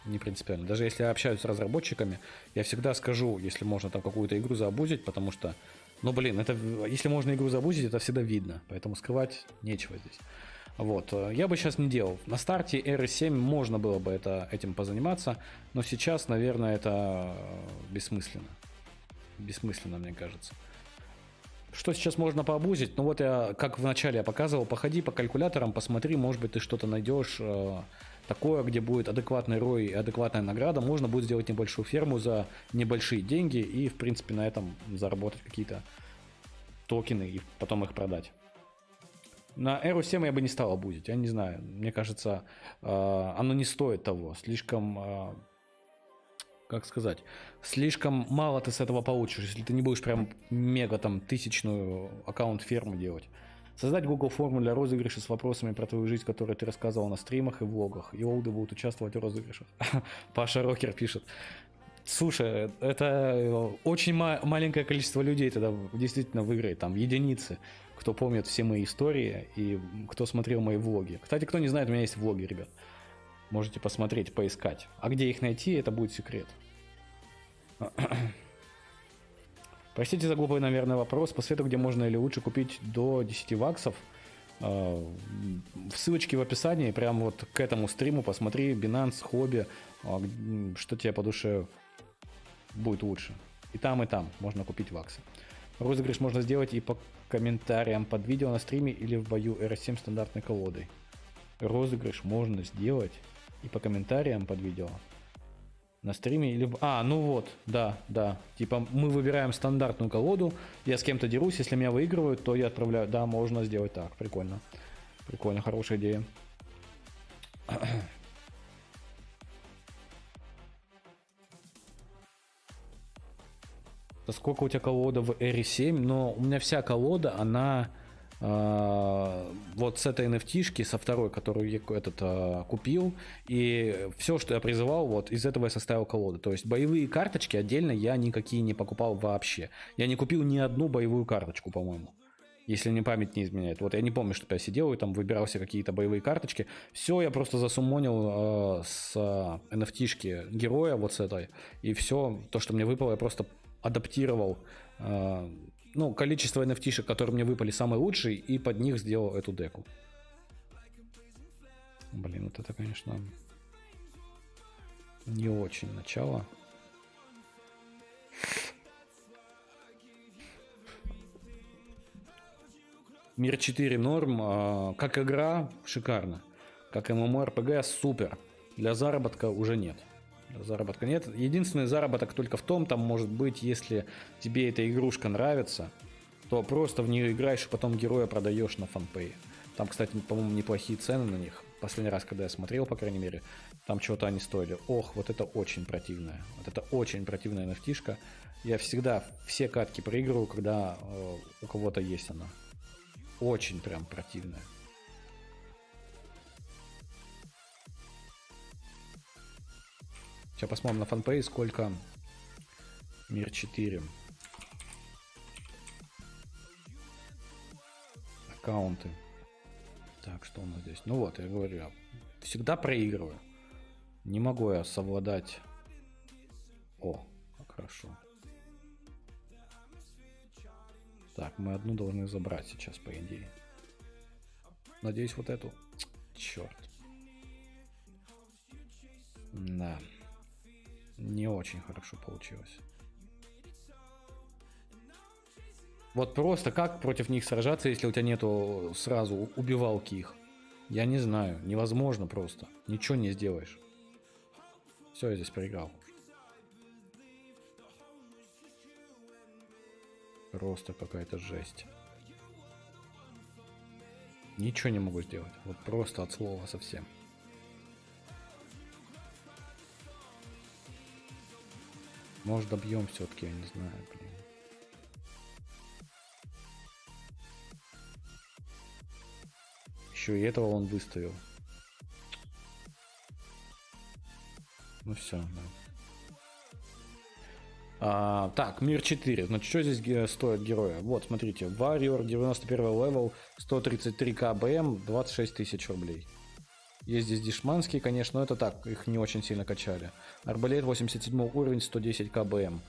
A: не принципиально. Даже если я общаюсь с разработчиками, я всегда скажу, если можно там какую-то игру заобузить, потому что, ну, блин, это, если можно игру заобузить, это всегда видно, поэтому скрывать нечего здесь. Вот, я бы сейчас не делал. На старте R7 можно было бы этим позаниматься, но сейчас, наверное, это бессмысленно. Бессмысленно, мне кажется. Что сейчас можно пообузить? Ну вот я, как вначале я показывал, походи по калькуляторам, посмотри, может быть, ты что-то найдешь такое, где будет адекватный рой и адекватная награда. Можно будет сделать небольшую ферму за небольшие деньги и, в принципе, на этом заработать какие-то токены и потом их продать. На Эру 7 я бы не стал обузить, я не знаю. Мне кажется, оно не стоит того. Слишком... как сказать, слишком мало ты с этого получишь, если ты не будешь прям мега там тысячную аккаунт ферму делать. Создать Google форму для розыгрыша с вопросами про твою жизнь, которую ты рассказывал на стримах и влогах. И олды будут участвовать в розыгрышах. Паша Рокер пишет. Слушай, это очень маленькое количество людей тогда действительно выиграет. Там единицы, кто помнит все мои истории и кто смотрел мои влоги. Кстати, кто не знает, у меня есть влоги, ребят. Можете посмотреть, поискать. А где их найти, это будет секрет. Простите за глупый, наверное, вопрос. По свету, где можно или лучше купить до 10 ваксов. Ссылочки в описании. Прям вот к этому стриму посмотри. Binance, Hobby. Что тебе по душе будет лучше. И там можно купить ваксы. Розыгрыш можно сделать и по комментариям под видео на стриме или в бою R7 стандартной колодой. Розыгрыш можно сделать и по комментариям под видео на стриме или... ну вот, да. Типа мы выбираем стандартную колоду, я с кем-то дерусь, если меня выигрывают, то я отправляю... Да, можно сделать так, прикольно. Прикольно, хорошая идея. Сколько у тебя колода в R7? Но у меня вся колода, она... вот с этой NFT-шки, со второй, которую я купил, и все, что я призывал, вот из этого я составил колоду. То есть боевые карточки отдельно я никакие не покупал вообще. Я не купил ни одну боевую карточку, по-моему. Если мне память не изменяет. Вот я не помню, что я сидел и там выбирал себе какие-то боевые карточки. Все, я просто засуммонил с NFT-шки героя вот с этой. И все, то, что мне выпало, я просто адаптировал количество NFT-шек, которые мне выпали самые лучшие, и под них сделал эту деку. Блин, вот это, конечно, не очень начало. Мир 4 норм. Как игра шикарно. Как MMORPG супер. Для заработка уже нет. Заработка нет. Единственный заработок только в том, там может быть, если тебе эта игрушка нравится, то просто в нее играешь и потом героя продаешь на фанпей. Там, кстати, по-моему, неплохие цены на них. Последний раз, когда я смотрел, по крайней мере, там чего-то они стоили. Ох, вот это очень противная. Вот это очень противная NFT-шка. Я всегда все катки проигрываю, когда у кого-то есть она. Очень прям противная. Сейчас посмотрим на фанпей, сколько Мир 4. Аккаунты. Так, что у нас здесь? Ну вот, я говорю, я всегда проигрываю. Не могу я совладать. О, как. Хорошо. Так, мы одну должны забрать сейчас, по идее. Надеюсь, вот эту. Черт. Да. Не очень хорошо получилось. Вот просто как против них сражаться, если у тебя нету сразу убивалки их? Я не знаю. Невозможно просто. Ничего не сделаешь. Все, я здесь проиграл. Просто какая-то жесть. Ничего не могу сделать. Вот просто от слова совсем. Может, добьем все-таки, я не знаю, блин. Еще и этого он выставил. Ну все, да. Так, мир 4. Значит, что здесь стоит героя? Вот, смотрите. Warrior, 91 левел, 133 КБМ, 26 тысяч рублей. Есть здесь дешманские, конечно, но это так, их не очень сильно качали. Арбалет, 87 уровень, 110 КБМ,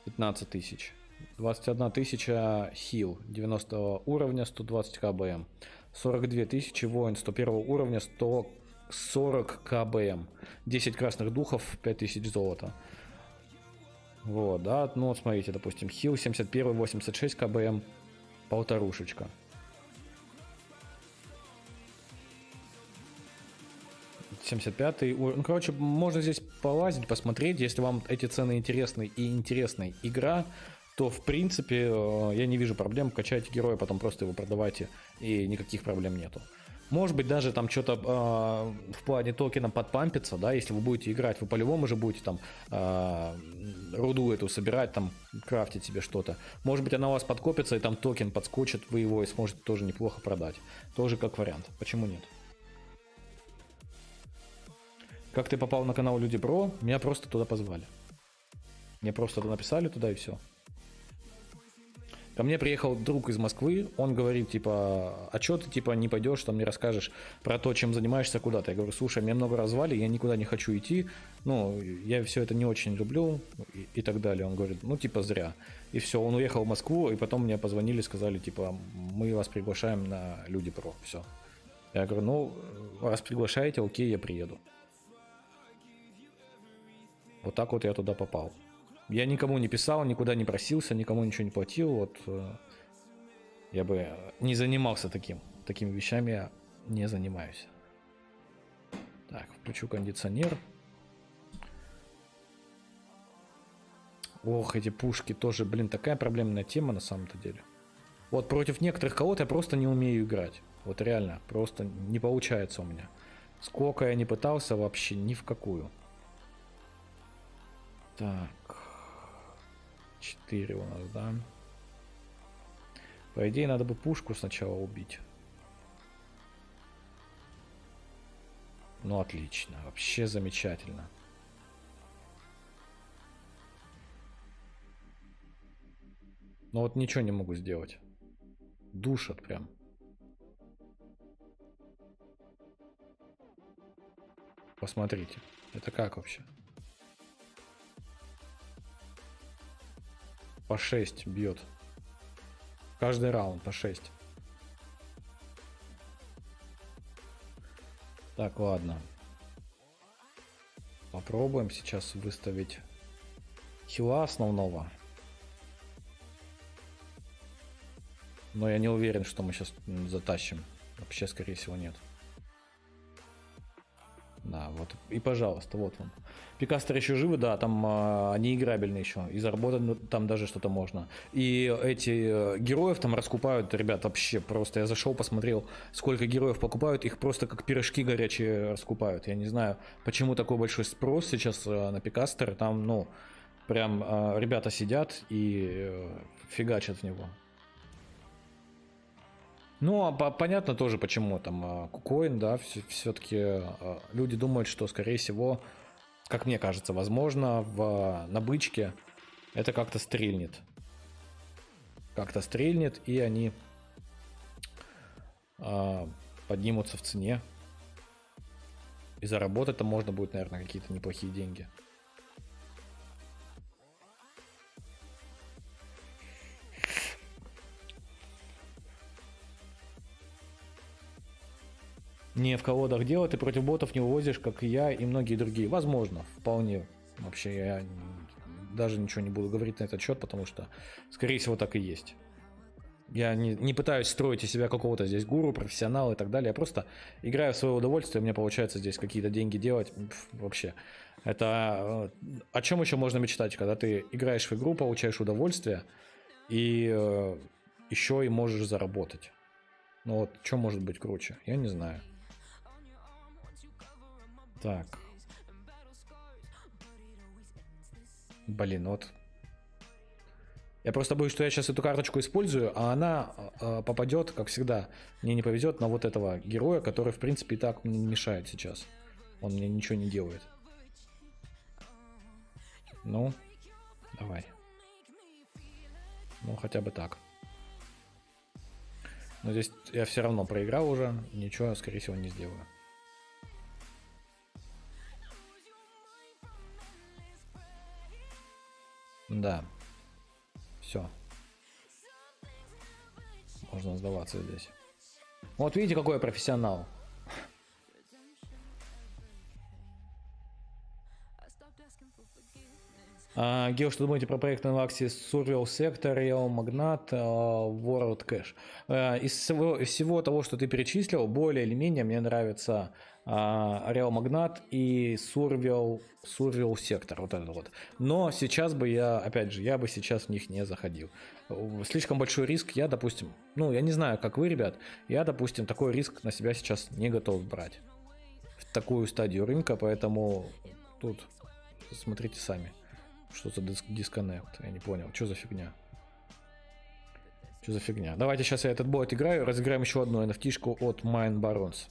A: 15 тысяч. 21 тысяча хил, 90 уровня, 120 КБМ. 42 тысячи воин, 101 уровня, 140 КБМ. 10 красных духов, 5000 золота. Вот, да, ну вот смотрите, допустим, хил 71, 86 КБМ, полторушечка. Ну, короче, можно здесь полазить, посмотреть, если вам эти цены интересны и интересная игра, то, в принципе, я не вижу проблем, качайте героя, потом просто его продавайте, и никаких проблем нету. Может быть, даже там что-то в плане токена подпампится, да, если вы будете играть, вы по-любому же будете там руду эту собирать, там крафтить себе что-то. Может быть, она у вас подкопится, и там токен подскочит, вы его и сможете тоже неплохо продать. Тоже как вариант. Почему нет? Как ты попал на канал Люди Про? Меня просто туда позвали. Мне просто написали туда и все. Ко мне приехал друг из Москвы, он говорит, типа, а чё ты, типа, не пойдешь, там не расскажешь про то, чем занимаешься, куда-то. Я говорю, слушай, меня много раз звали, я никуда не хочу идти, ну, я все это не очень люблю и так далее. Он говорит, ну, типа, зря. И все, он уехал в Москву, и потом мне позвонили, сказали, типа, мы вас приглашаем на Люди Про, все. Я говорю, ну, раз приглашаете, окей, я приеду. Вот так вот я туда попал. Я никому не писал, никуда не просился, никому ничего не платил. Вот я бы не занимался такими вещами, я не занимаюсь. Так, включу кондиционер. Ох, эти пушки тоже, блин, такая проблемная тема на самом-то деле. Вот против некоторых кого-то я просто не умею играть. Вот реально, просто не получается у меня. Сколько я не пытался, вообще ни в какую. Так. 4 у нас, да? По идее, надо бы пушку сначала убить. Ну, отлично. Вообще замечательно. Но вот ничего не могу сделать. Душат прям. Посмотрите. Это как вообще? По 6 бьет. Каждый раунд по 6. Так, ладно. Попробуем сейчас выставить хила основного. Но я не уверен, что мы сейчас затащим. Вообще, скорее всего, нет. Да, вот. И, пожалуйста, вот он. Пикастеры еще живы, да, там они играбельны еще. И заработать там даже что-то можно. И эти героев там раскупают, ребят, вообще просто. Я зашел, посмотрел, сколько героев покупают. Их просто как пирожки горячие раскупают. Я не знаю, почему такой большой спрос сейчас на пикастеры. Там, ну, прям ребята сидят и фигачат в него. Ну, понятно тоже, почему там кукоин, да, все-таки люди думают, что, скорее всего, как мне кажется, возможно, на бычке это как-то стрельнет. Как-то стрельнет, и они поднимутся в цене. И заработать там можно будет, наверное, какие-то неплохие деньги. не в колодах дело, ты против ботов не вывозишь, как и я и многие другие. Возможно, вполне. Вообще я даже ничего не буду говорить на этот счет, потому что, скорее всего, так и есть. Я не пытаюсь строить из себя какого-то здесь гуру, профессионала и так далее. Я просто играю в свое удовольствие, мне получается здесь какие-то деньги делать. Вообще. Это о чем еще можно мечтать, когда ты играешь в игру, получаешь удовольствие и еще и можешь заработать. Ну вот, что может быть круче? Я не знаю. Так. Блин, вот. Я просто боюсь, что я сейчас эту карточку использую, а она попадет, как всегда. Мне не повезет на вот этого героя, который, в принципе, и так мне не мешает сейчас. Он мне ничего не делает. Ну, давай. Ну, хотя бы так. Но здесь я все равно проиграл уже. Ничего, скорее всего, не сделаю. Да. Все. Можно сдаваться здесь. Вот видите, какой я профессионал. Гео, что думаете про проект на акции Survival Sector, Real Magnat, World Cash? Из всего того, что ты перечислил, более или менее мне нравится Real Magnat и Survival Sector, вот этот вот. Но сейчас бы я, опять же, я бы сейчас в них не заходил. Слишком большой риск, я, допустим, ну, я не знаю, как вы, ребят, я, допустим, такой риск на себя сейчас не готов брать. В такую стадию рынка, поэтому тут смотрите сами. Что за дисконнект? Я не понял. Что за фигня? Что за фигня? Давайте сейчас я этот бой отыграю. Разыграем еще одну NFT-шку от Mine Barons.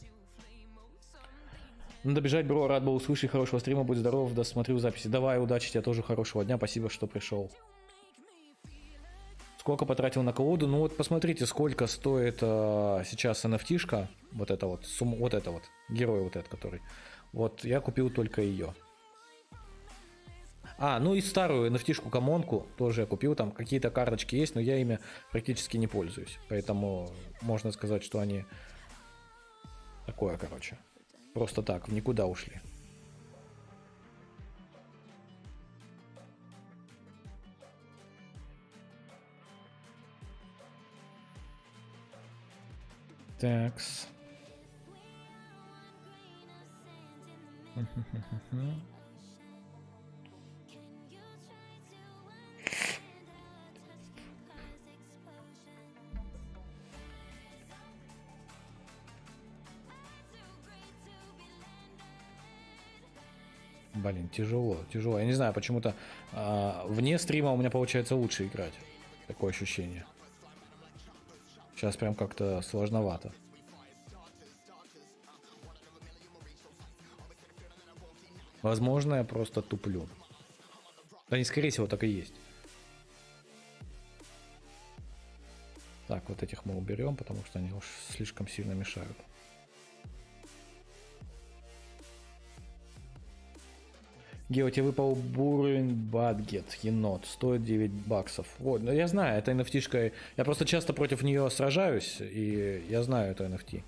A: Надо бежать, бро. Рад был услышать. Хорошего стрима. Будь здоров. Досмотрю записи. Давай, удачи тебе тоже. Хорошего дня. Спасибо, что пришел. Сколько потратил на колоду? Ну вот посмотрите, сколько стоит сейчас NFT-шка. Вот это вот. Вот это вот. Герой вот этот, который. Вот я купил только ее. Ну и старую NFT-шку Комонку тоже я купил, там какие-то карточки есть, но я ими практически не пользуюсь, поэтому можно сказать, что они такое, короче, просто так, в никуда ушли. Такс. Блин, тяжело. Я не знаю, почему-то вне стрима у меня получается лучше играть. Такое ощущение. Сейчас прям как-то сложновато. Возможно, я просто туплю. Да не, скорее всего, так и есть. Так, вот этих мы уберем, потому что они уж слишком сильно мешают. Гео, тебе выпал Бурин Бадгет, енот, стоит 9 баксов. Вот, ну я знаю, это NFT-шка. Я просто часто против нее сражаюсь, и я знаю эту NFT.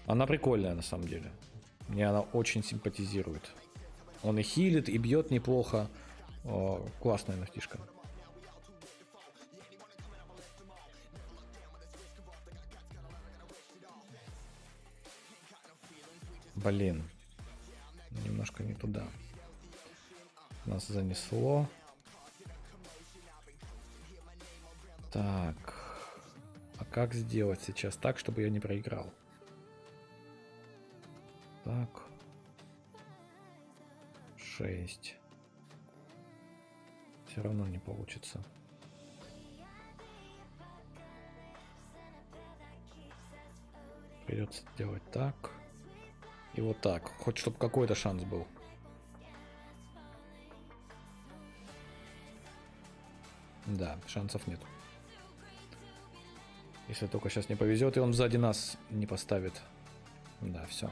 A: Она прикольная на самом деле. Мне она очень симпатизирует. Он и хилит, и бьет неплохо. Классная NFT-шка. Блин. Немножко не туда. Нас занесло. Так. А как сделать сейчас так, чтобы я не проиграл? Так. 6. Все равно не получится. Придется делать так. И вот так. Хоть чтобы какой-то шанс был. Да, шансов нет. Если только сейчас не повезет, и он сзади нас не поставит. Да, все.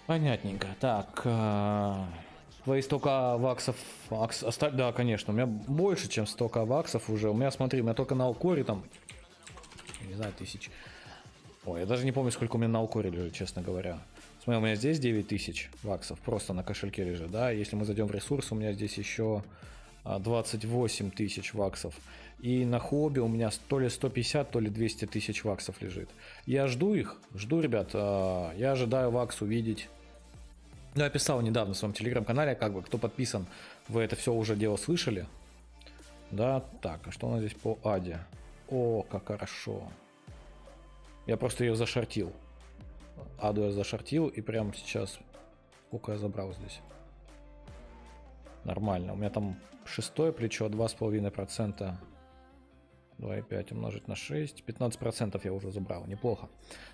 A: Понятненько. Так. Твои 100к ваксов. Да, конечно. У меня больше, чем 100к ваксов уже. У меня, смотри, у меня только на Алкоре там, не знаю, Ой, я даже не помню, сколько у меня на Алкоре лежит, честно говоря. Смотри, у меня здесь 9000 баксов просто на кошельке лежит, да. Если мы зайдем в ресурс, у меня здесь еще 28 тысяч ваксов. И на хобби у меня то ли 150, то ли 200 тысяч ваксов лежит. Я жду их, ребят. Я ожидаю вакс увидеть. Ну, я писал недавно в своем телеграм-канале, как бы, кто подписан, вы это все уже дело слышали. Да, так, а что у нас здесь по Аде? О, как хорошо. Я просто ее зашортил. Аду я зашортил, и прямо сейчас... Сколько я забрал здесь? Нормально. У меня там шестое плечо, 2,5%. 2,5 умножить на 6. 15% я уже забрал. Неплохо.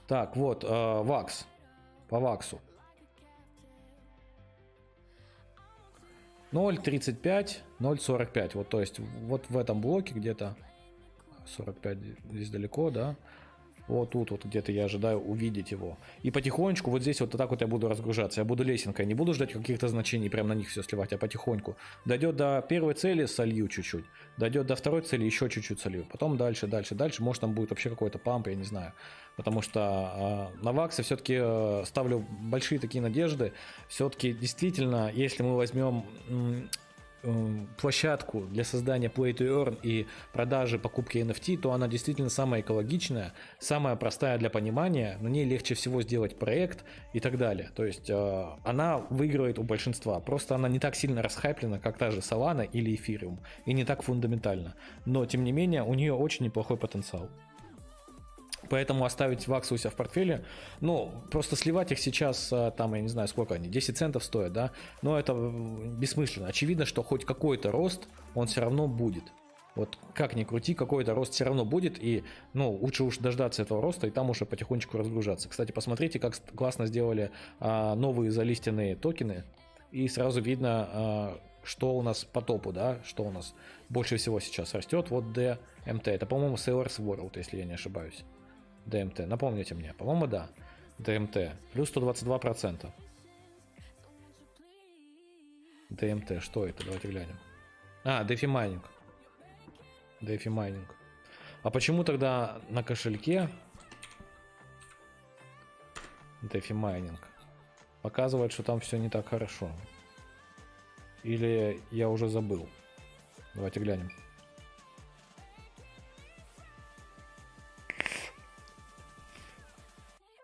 A: Так, вот, вакс. По ваксу. 0,35, 0,45. Вот, то есть, вот в этом блоке где-то 45 здесь далеко, да? Вот тут вот где-то я ожидаю увидеть его. И потихонечку вот здесь вот так вот я буду разгружаться. Я буду лесенкой, не буду ждать каких-то значений, прям на них все сливать, а потихоньку. Дойдет до первой цели, солью чуть-чуть. Дойдет до второй цели, еще чуть-чуть солью. Потом дальше. Может там будет вообще какой-то памп, я не знаю. Потому что на ваксе все-таки ставлю большие такие надежды. Все-таки действительно, если мы возьмем... площадку для создания Play to Earn и продажи покупки NFT, то она действительно самая экологичная, самая простая для понимания, на ней легче всего сделать проект и так далее. То есть она выигрывает у большинства. Просто она не так сильно расхайплена, как та же Solana или Ethereum, и не так фундаментально. Но тем не менее у нее очень неплохой потенциал. Поэтому оставить ваксы у себя в портфеле, ну, просто сливать их сейчас, там, я не знаю, сколько они, 10 центов стоят, да, но это бессмысленно. Очевидно, что хоть какой-то рост, он все равно будет. Вот как ни крути, какой-то рост все равно будет, и, ну, лучше уж дождаться этого роста, и там уже потихонечку разгружаться. Кстати, посмотрите, как классно сделали новые залистенные токены, и сразу видно, что у нас по топу, да, что у нас больше всего сейчас растет. Вот DMT, это, по-моему, Sailor's World, если я не ошибаюсь. DMT, напомните мне, по-моему, да. DMT, плюс 122%. DMT, что это? Давайте глянем. DeFi Mining. DeFi Mining. А почему тогда на кошельке DeFi Mining показывает, что там все не так хорошо? Или я уже забыл? Давайте глянем.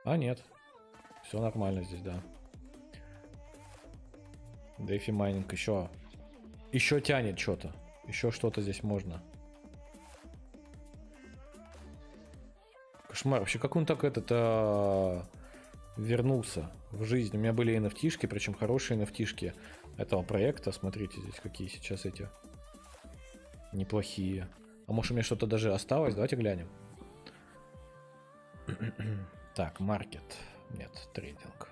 A: Нет. Все нормально здесь, да. DeFi Mining еще тянет что-то. Еще что-то здесь можно. Кошмар. Вообще, как он так вернулся в жизнь? У меня были NFT-шки, причем хорошие NFT-шки этого проекта. Смотрите, здесь какие сейчас эти неплохие. А может, у меня что-то даже осталось? Давайте глянем. Так, маркет. Нет, трейдинг.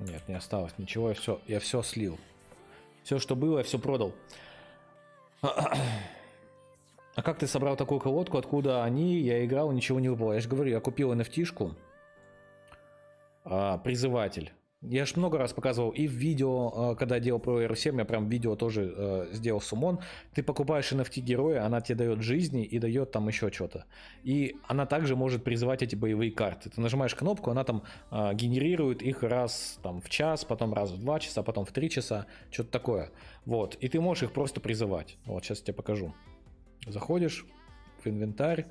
A: Нет, не осталось ничего. Я все слил. Все, что было, я все продал. А как ты собрал такую колодку? Откуда они? Я играл, ничего не выпало. Я же говорю, я купил NFT-шку. Призыватель. Я же много раз показывал и в видео, когда делал про R7, я прям видео тоже сделал суммон. Ты покупаешь NFT героя, она тебе дает жизни и дает там еще что-то. И она также может призывать эти боевые карты. Ты нажимаешь кнопку, она там генерирует их раз там, в час, потом раз в 2 часа, потом в 3 часа, что-то такое. Вот. И ты можешь их просто призывать. Вот, сейчас я тебе покажу. Заходишь в инвентарь.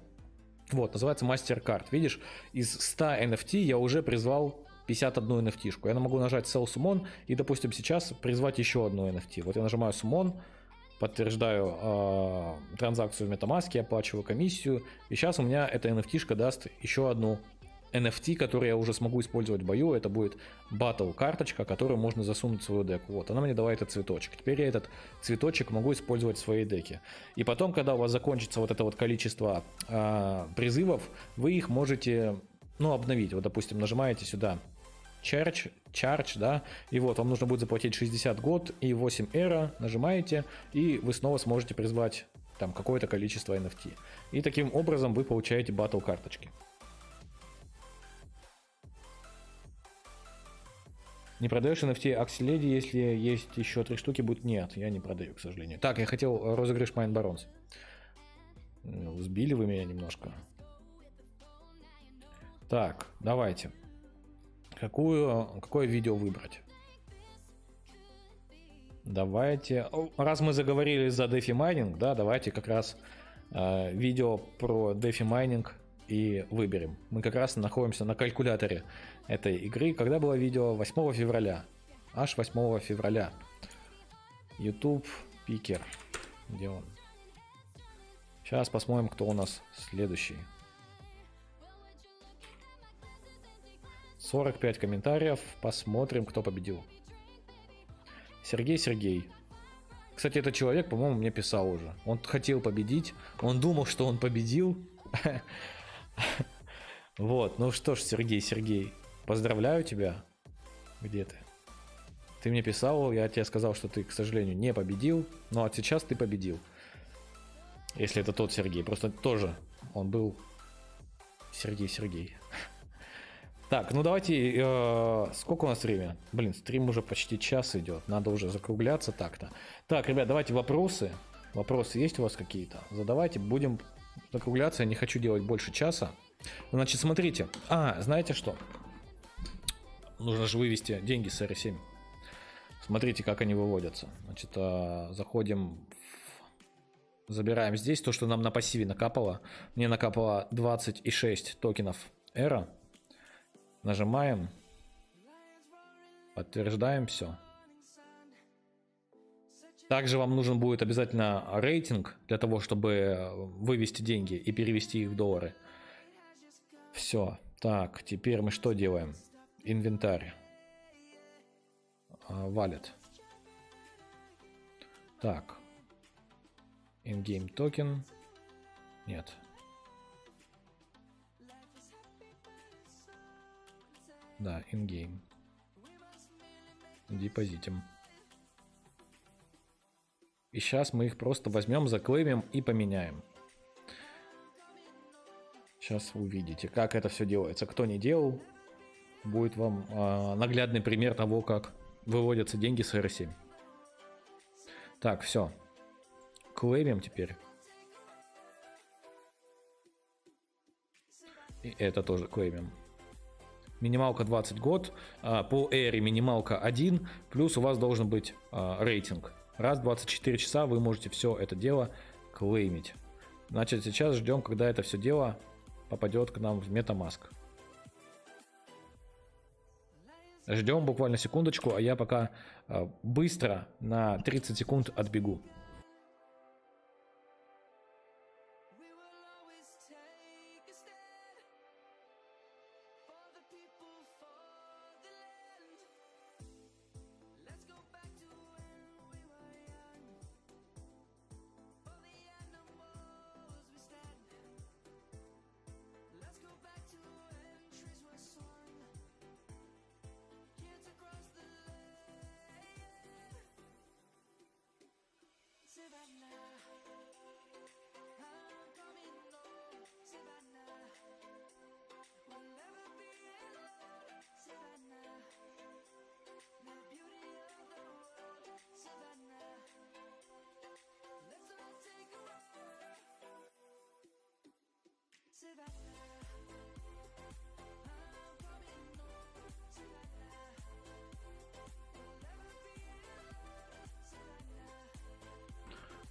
A: Вот, называется мастер-карт. Видишь, из 100 NFT я уже призвал 51 NFT-шку. Я могу нажать Sell Summon и, допустим, сейчас призвать еще одну NFT. Вот я нажимаю Summon, подтверждаю транзакцию в MetaMask, оплачиваю комиссию, и сейчас у меня эта NFT-шка даст еще одну NFT, которую я уже смогу использовать в бою. Это будет Battle карточка, которую можно засунуть в свою деку. Вот, она мне давает этот цветочек. Теперь я этот цветочек могу использовать в своей деке. И потом, когда у вас закончится вот это вот количество призывов, вы их можете, обновить. Вот, допустим, нажимаете сюда Charge, да, и вот вам нужно будет заплатить 60 год и 8 эра, нажимаете, и вы снова сможете призвать там какое-то количество NFT. И таким образом вы получаете Battle карточки. Не продаешь NFT Axie Lady, если есть еще 3 штуки, будет? Нет, я не продаю, к сожалению. Так, я хотел розыгрыш Mine Barons. Сбили вы меня немножко. Так, давайте. Какое видео выбрать? Давайте. Раз мы заговорили за DeFi майнинг, да, давайте как раз видео про DeFi майнинг и выберем. Мы как раз находимся на калькуляторе этой игры. Когда было видео? 8 февраля. Аж 8 февраля. YouTube Пикер. Где он? Сейчас посмотрим, кто у нас следующий. 45 комментариев. Посмотрим, кто победил. Сергей. Кстати, этот человек, по-моему, мне писал уже. Он хотел победить. Он думал, что он победил. Вот. Ну что ж, Сергей. Поздравляю тебя. Где ты? Ты мне писал, я тебе сказал, что ты, к сожалению, не победил. Ну а сейчас ты победил. Если это тот Сергей. Просто тоже он был Сергей. Так, ну давайте, сколько у нас время? Блин, стрим уже почти час идет, надо уже закругляться так-то. Так, ребят, давайте вопросы. Вопросы есть у вас какие-то? Задавайте, будем закругляться, я не хочу делать больше часа. Значит, смотрите, знаете что? Нужно же вывести деньги с R7. Смотрите, как они выводятся. Значит, заходим, забираем здесь то, что нам на пассиве накапало. Мне накапало 26 токенов ERA. Нажимаем, подтверждаем все. Также вам нужен будет обязательно рейтинг для того, чтобы вывести деньги и перевести их в доллары. Все. Так, теперь мы что делаем? Инвентарь. Wallet. Так. In-game токен. Нет. Да, in-game. Депозитим. И сейчас мы их просто возьмем, заклеймим и поменяем. Сейчас вы увидите, как это все делается. Кто не делал, будет вам наглядный пример того, как выводятся деньги с R7. Так, все. Клеймим теперь. И это тоже клеймим. Минималка 20 год, по эре минималка 1, плюс у вас должен быть рейтинг. Раз в 24 часа вы можете все это дело клеймить. Значит, сейчас ждем, когда это все дело попадет к нам в MetaMask. Ждем буквально секундочку, а я пока быстро на 30 секунд отбегу.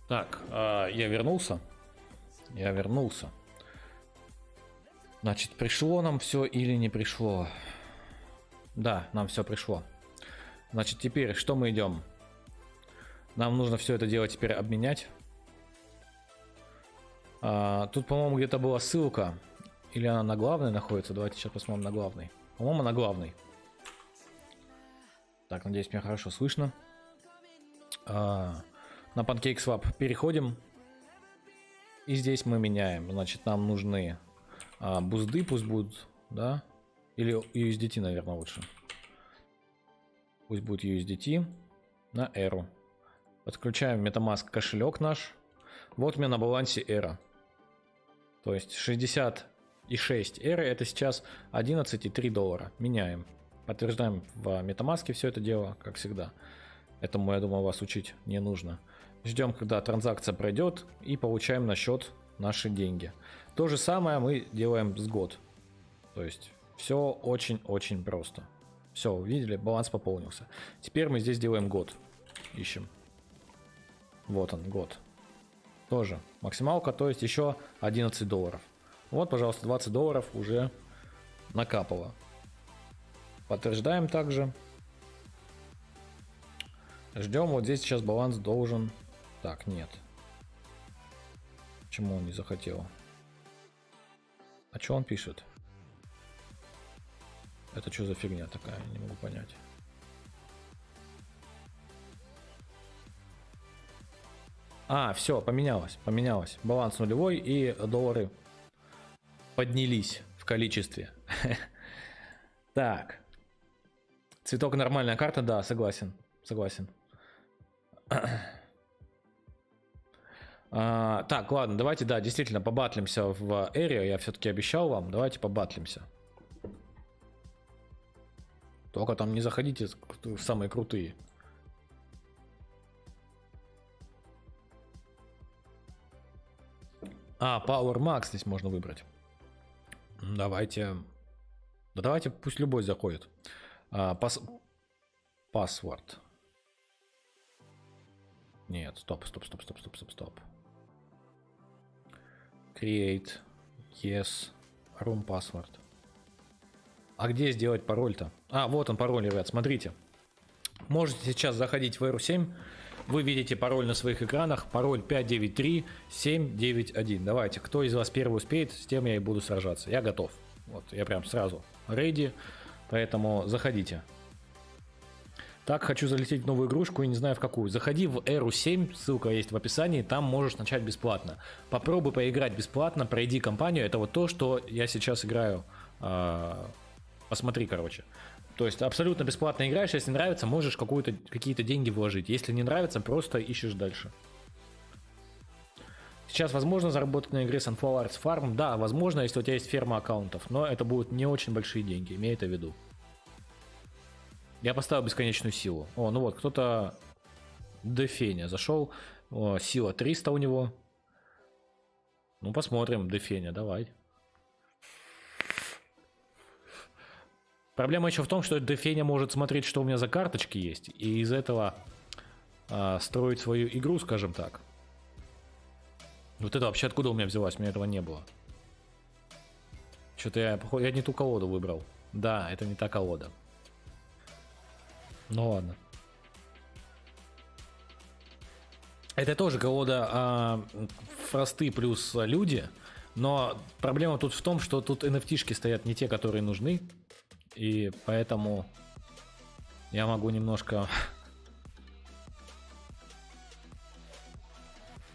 A: Так, я вернулся. Значит, пришло нам все или не пришло? Да, нам все пришло. Значит, теперь что мы идем? Нам нужно все это дело теперь обменять. Тут, по-моему, где-то была ссылка. Или она на главной находится? Давайте сейчас посмотрим на главной. По-моему, на главной. Так, надеюсь, меня хорошо слышно. На PancakeSwap переходим. И здесь мы меняем. Значит, нам нужны бузды, пусть будут, да? Или USDT, наверное, лучше. Пусть будет USDT на ERA. Подключаем MetaMask кошелек наш. Вот у меня на балансе ERA. То есть 60,6 ERA это сейчас 11,3 доллара. Меняем. Подтверждаем в MetaMask все это дело, как всегда. Этому, я думаю, вас учить не нужно. Ждем, когда транзакция пройдет, и получаем на счет
B: наши деньги. То же самое мы делаем с год. То есть все очень-очень просто. Все, увидели, баланс пополнился. Теперь мы здесь делаем год. Ищем. Вот он, год. Тоже максималка, то есть еще $11. Вот, пожалуйста, $20 уже накапало. Подтверждаем также. Ждем, вот здесь сейчас баланс должен... Так, нет. Почему он не захотел? А что он пишет? Это что за фигня такая? Не могу понять. А, все, поменялось. Баланс нулевой, и доллары поднялись в количестве. Так. Цветок нормальная карта, да, согласен. Так, ладно, давайте, да, действительно побатлимся в Эре. Я все-таки обещал вам, давайте побатлимся. Только там не заходите в самые крутые. Power Max здесь можно выбрать. Давайте. Да давайте, пусть любой заходит. Password. Нет, стоп. Create. Yes. Room password. А где сделать пароль-то? Вот он пароль, ребят, смотрите. Можете сейчас заходить в Эру-7. Вы видите пароль на своих экранах. Пароль 593-791. Давайте, кто из вас первый успеет, с тем я и буду сражаться. Я готов. Вот, я прям сразу ready. Поэтому заходите. Так, хочу залететь в новую игрушку и не знаю в какую. Заходи в Эру-7, ссылка есть в описании, там можешь начать бесплатно. Попробуй поиграть бесплатно, пройди кампанию. Это вот то, что я сейчас играю. Посмотри, короче. То есть абсолютно бесплатно играешь, если нравится, можешь какие-то деньги вложить. Если не нравится, просто ищешь дальше. Сейчас возможно заработать на игре Sunflower Arts Farm. Да, возможно, если у тебя есть ферма аккаунтов, но это будут не очень большие деньги, имей это в виду. Я поставил бесконечную силу. Ну вот, кто-то Дефеня зашел. Сила 300 у него. Ну, посмотрим, Дефеня, давай. Проблема еще в том, что Дефеня может смотреть, что у меня за карточки есть, и из этого строить свою игру, скажем так. Вот это вообще откуда у меня взялась? У меня этого не было. Что-то я не ту колоду выбрал. Да, это не та колода. Ну ладно. Это тоже колода Фросты плюс люди. Но проблема тут в том, что тут NFT-шки стоят не те, которые нужны. И поэтому я могу немножко...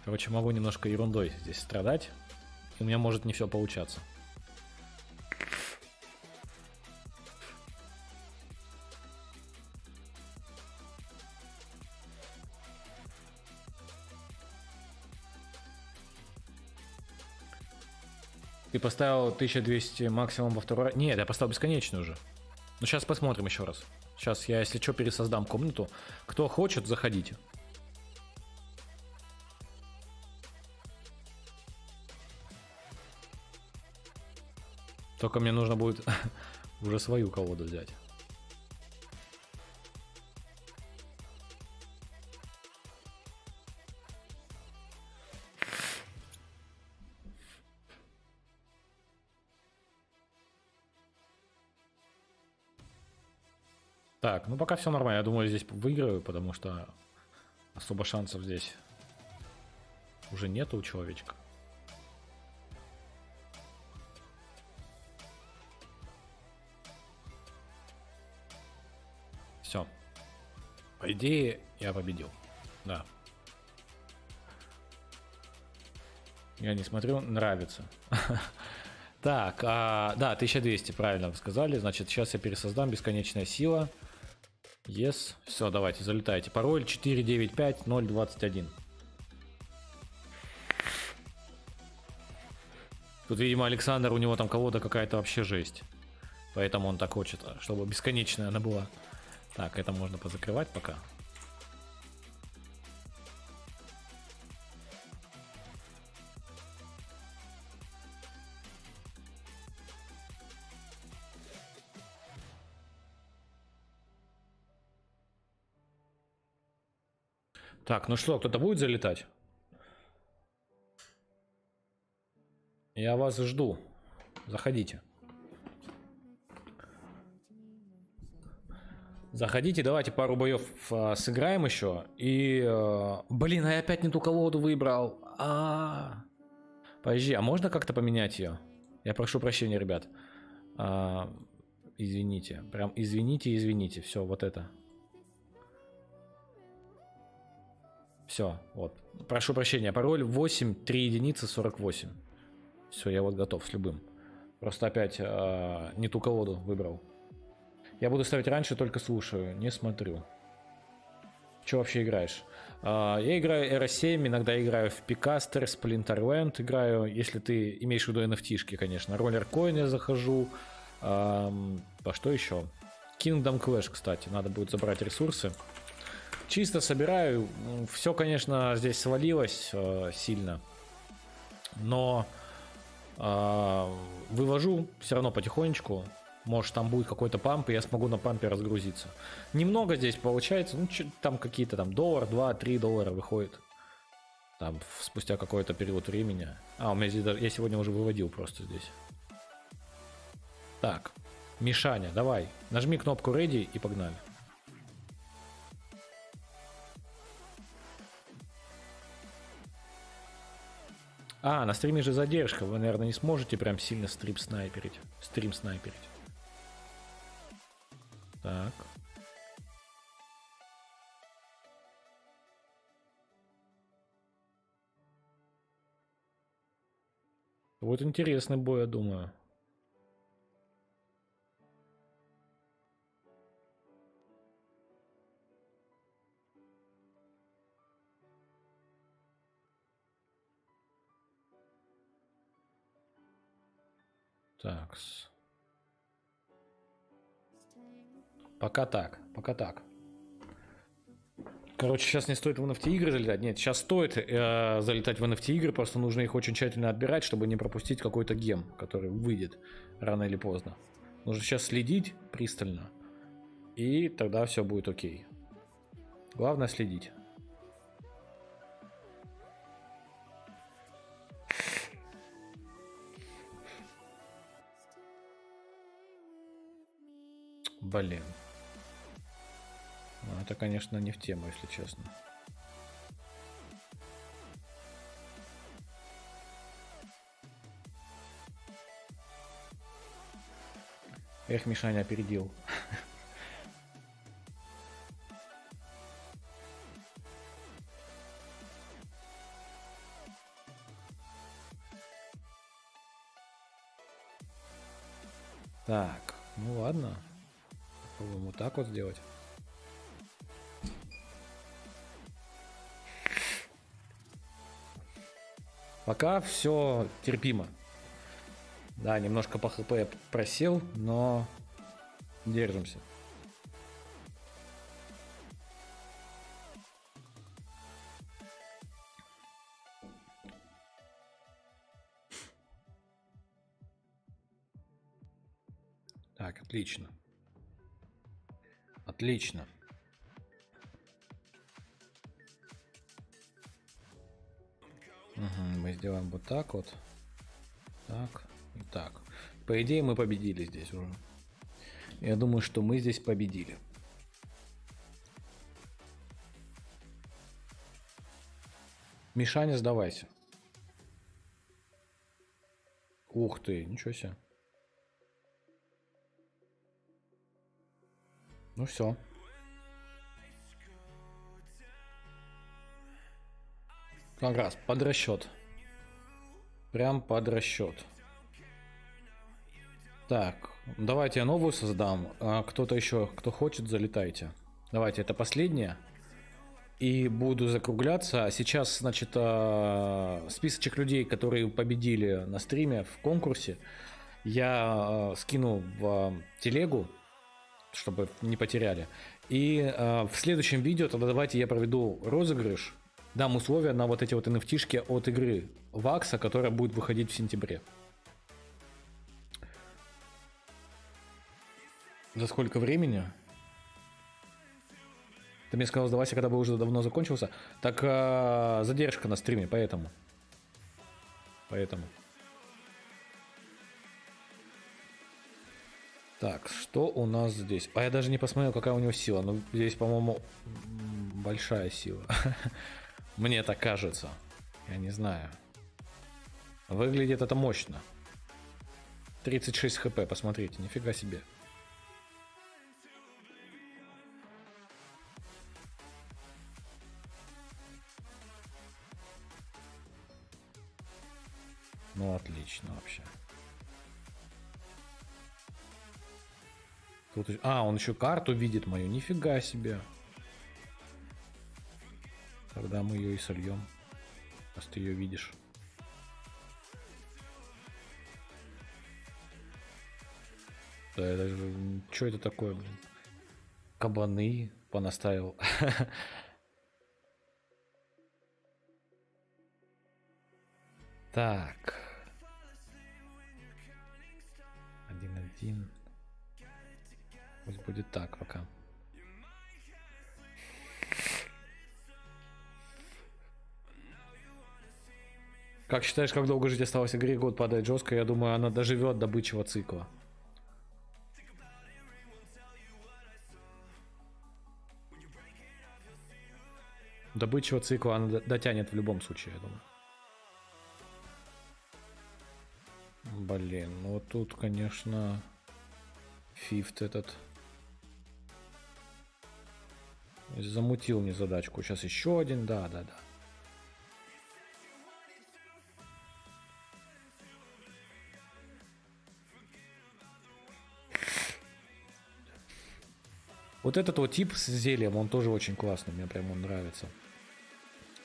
B: Короче, могу немножко ерундой здесь страдать. И у меня может не все получаться. Ты поставил 1200 максимум во второй раз? Нет, я поставил бесконечную уже. Ну, сейчас посмотрим еще раз. Сейчас я, если что, пересоздам комнату. Кто хочет, заходите. Только мне нужно будет уже свою колоду взять. Так, ну пока все нормально. Я думаю, я здесь выиграю, потому что особо шансов здесь уже нету у человечка. Все. По идее, я победил. Да. Я не смотрю, нравится. Так, да, 1200, правильно вы сказали. Значит, сейчас я пересоздам бесконечная сила. Yes. Все, давайте, залетайте. Пароль 495021. Тут, видимо, Александр, у него там колода какая-то вообще жесть. Поэтому он так хочет, чтобы бесконечная она была. Так, это можно позакрывать пока. Так, ну что, кто-то будет залетать? Я вас жду. Заходите. Заходите, давайте пару боев сыграем еще. И, блин, а я опять не ту колоду выбрал. Подожди, а можно как-то поменять ее? Я прошу прощения, ребят. Извините, прям извините. Все, вот это. Все, вот. Прошу прощения, пароль 8 3 единицы 48. Все, я вот готов с любым. Просто опять не ту колоду выбрал. Я буду ставить раньше, только слушаю, не смотрю. Че вообще играешь? Я играю Era 7, иногда играю в Picaster, Splinterland играю, если ты имеешь в виду NFT-шки, конечно. Rollercoin я захожу. А что еще? Kingdom Clash, кстати, надо будет забрать ресурсы. Чисто собираю. Все, конечно, здесь свалилось сильно. Но вывожу все равно потихонечку. Может, там будет какой-то памп, и я смогу на пампе разгрузиться. Немного здесь получается. Ну, там какие-то там $1, $2, $3 выходит. Там спустя какой-то период времени. У меня здесь даже... Я сегодня уже выводил просто здесь. Так. Мишаня, давай. Нажми кнопку Ready и погнали. На стриме же задержка. Вы, наверное, не сможете прям сильно стрим снайперить. Так. Вот интересный бой, я думаю. Так. Пока так. Короче, сейчас не стоит в NFT игры залетать. Нет, сейчас стоит залетать в NFT игры, просто нужно их очень тщательно отбирать, чтобы не пропустить какой-то гем, который выйдет рано или поздно. Нужно сейчас следить пристально, и тогда все будет окей. Главное следить. Блин. Это, конечно, не в тему, если честно. Эх, Мишаня опередил. Так, ну ладно. Попробуем вот так вот сделать. Пока все терпимо. Да, немножко по хп я просел, но держимся. Так, отлично. Отлично. Мы сделаем вот так вот. Так и так. По идее, мы победили здесь уже. Я думаю, что мы здесь победили. Мишаня, сдавайся. Ух ты, ничего себе. Ну все. Как раз под расчет. Прям под расчет. Так, давайте я новую создам. Кто-то еще, кто хочет, залетайте. Давайте, это последняя. И буду закругляться. А сейчас, значит, списочек людей, которые победили на стриме в конкурсе, я скину в телегу, чтобы не потеряли. И в следующем видео тогда давайте я проведу розыгрыш. Дам условия на вот эти вот NFT-шки от игры Вакса, которая будет выходить в сентябре. За сколько времени? Ты мне сказал, сдавайся, когда бы уже давно закончился. Так задержка на стриме, поэтому. Так, что у нас здесь? А я даже не посмотрел, какая у него сила. Ну, здесь, по-моему, большая сила. Мне так кажется. Я не знаю. Выглядит это мощно. 36 хп, посмотрите, нифига себе. Ну, отлично вообще. Тут... А, он еще карту видит мою, нифига себе. Тогда мы ее и сольем, раз ты ее видишь. Да, это же... Что это такое, блин? Кабаны понаставил. Так. 1-1. Пусть будет так пока. Как считаешь, как долго жить осталось игре? Год падает жестко. Я думаю, она доживет до бычьего цикла. До бычьего цикла она дотянет в любом случае, я думаю. Блин, ну вот тут, конечно, фифт этот замутил мне задачку. Сейчас еще один, да. Вот этот вот тип с зельем, он тоже очень классный, мне прям он нравится.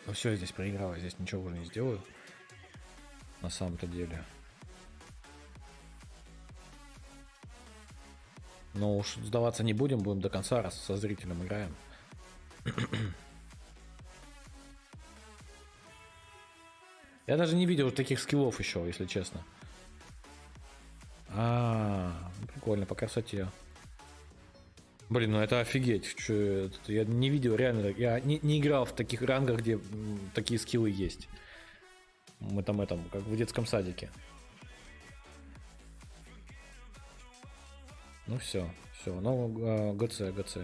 B: Но все, я здесь проиграл, я здесь ничего уже не сделаю. На самом-то деле. Но уж сдаваться не будем до конца, раз со зрителем играем. Я даже не видел таких скиллов еще, если честно. Прикольно, по красоте. Блин, ну это офигеть. Я не видел реально. Я не играл в таких рангах, где такие скиллы есть. Мы там, как в детском садике. Ну все. Ну, ГЦ.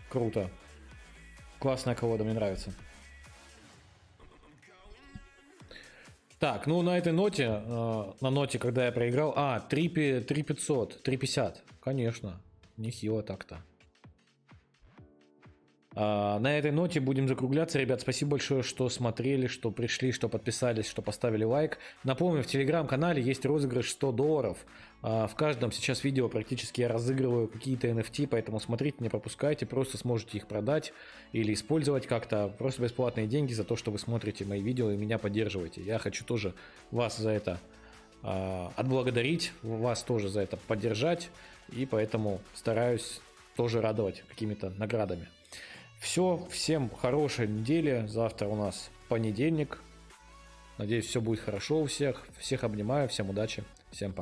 B: Круто. Классная колода, мне нравится. Так, ну на этой ноте, на ноте, когда я проиграл... 3500, 350, конечно. Нехило так-то. На этой ноте будем закругляться. Ребят, спасибо большое, что смотрели, что пришли, что подписались, что поставили лайк. Напомню, в телеграм-канале есть розыгрыш $100. В каждом сейчас видео практически я разыгрываю какие-то NFT, поэтому смотрите, не пропускайте, просто сможете их продать или использовать как-то. Просто бесплатные деньги за то, что вы смотрите мои видео и меня поддерживаете. Я хочу тоже вас за это отблагодарить, вас тоже за это поддержать, и поэтому стараюсь тоже радовать какими-то наградами. Все, всем хорошей недели. Завтра у нас понедельник. Надеюсь, все будет хорошо у всех. Всех обнимаю, всем удачи, всем пока.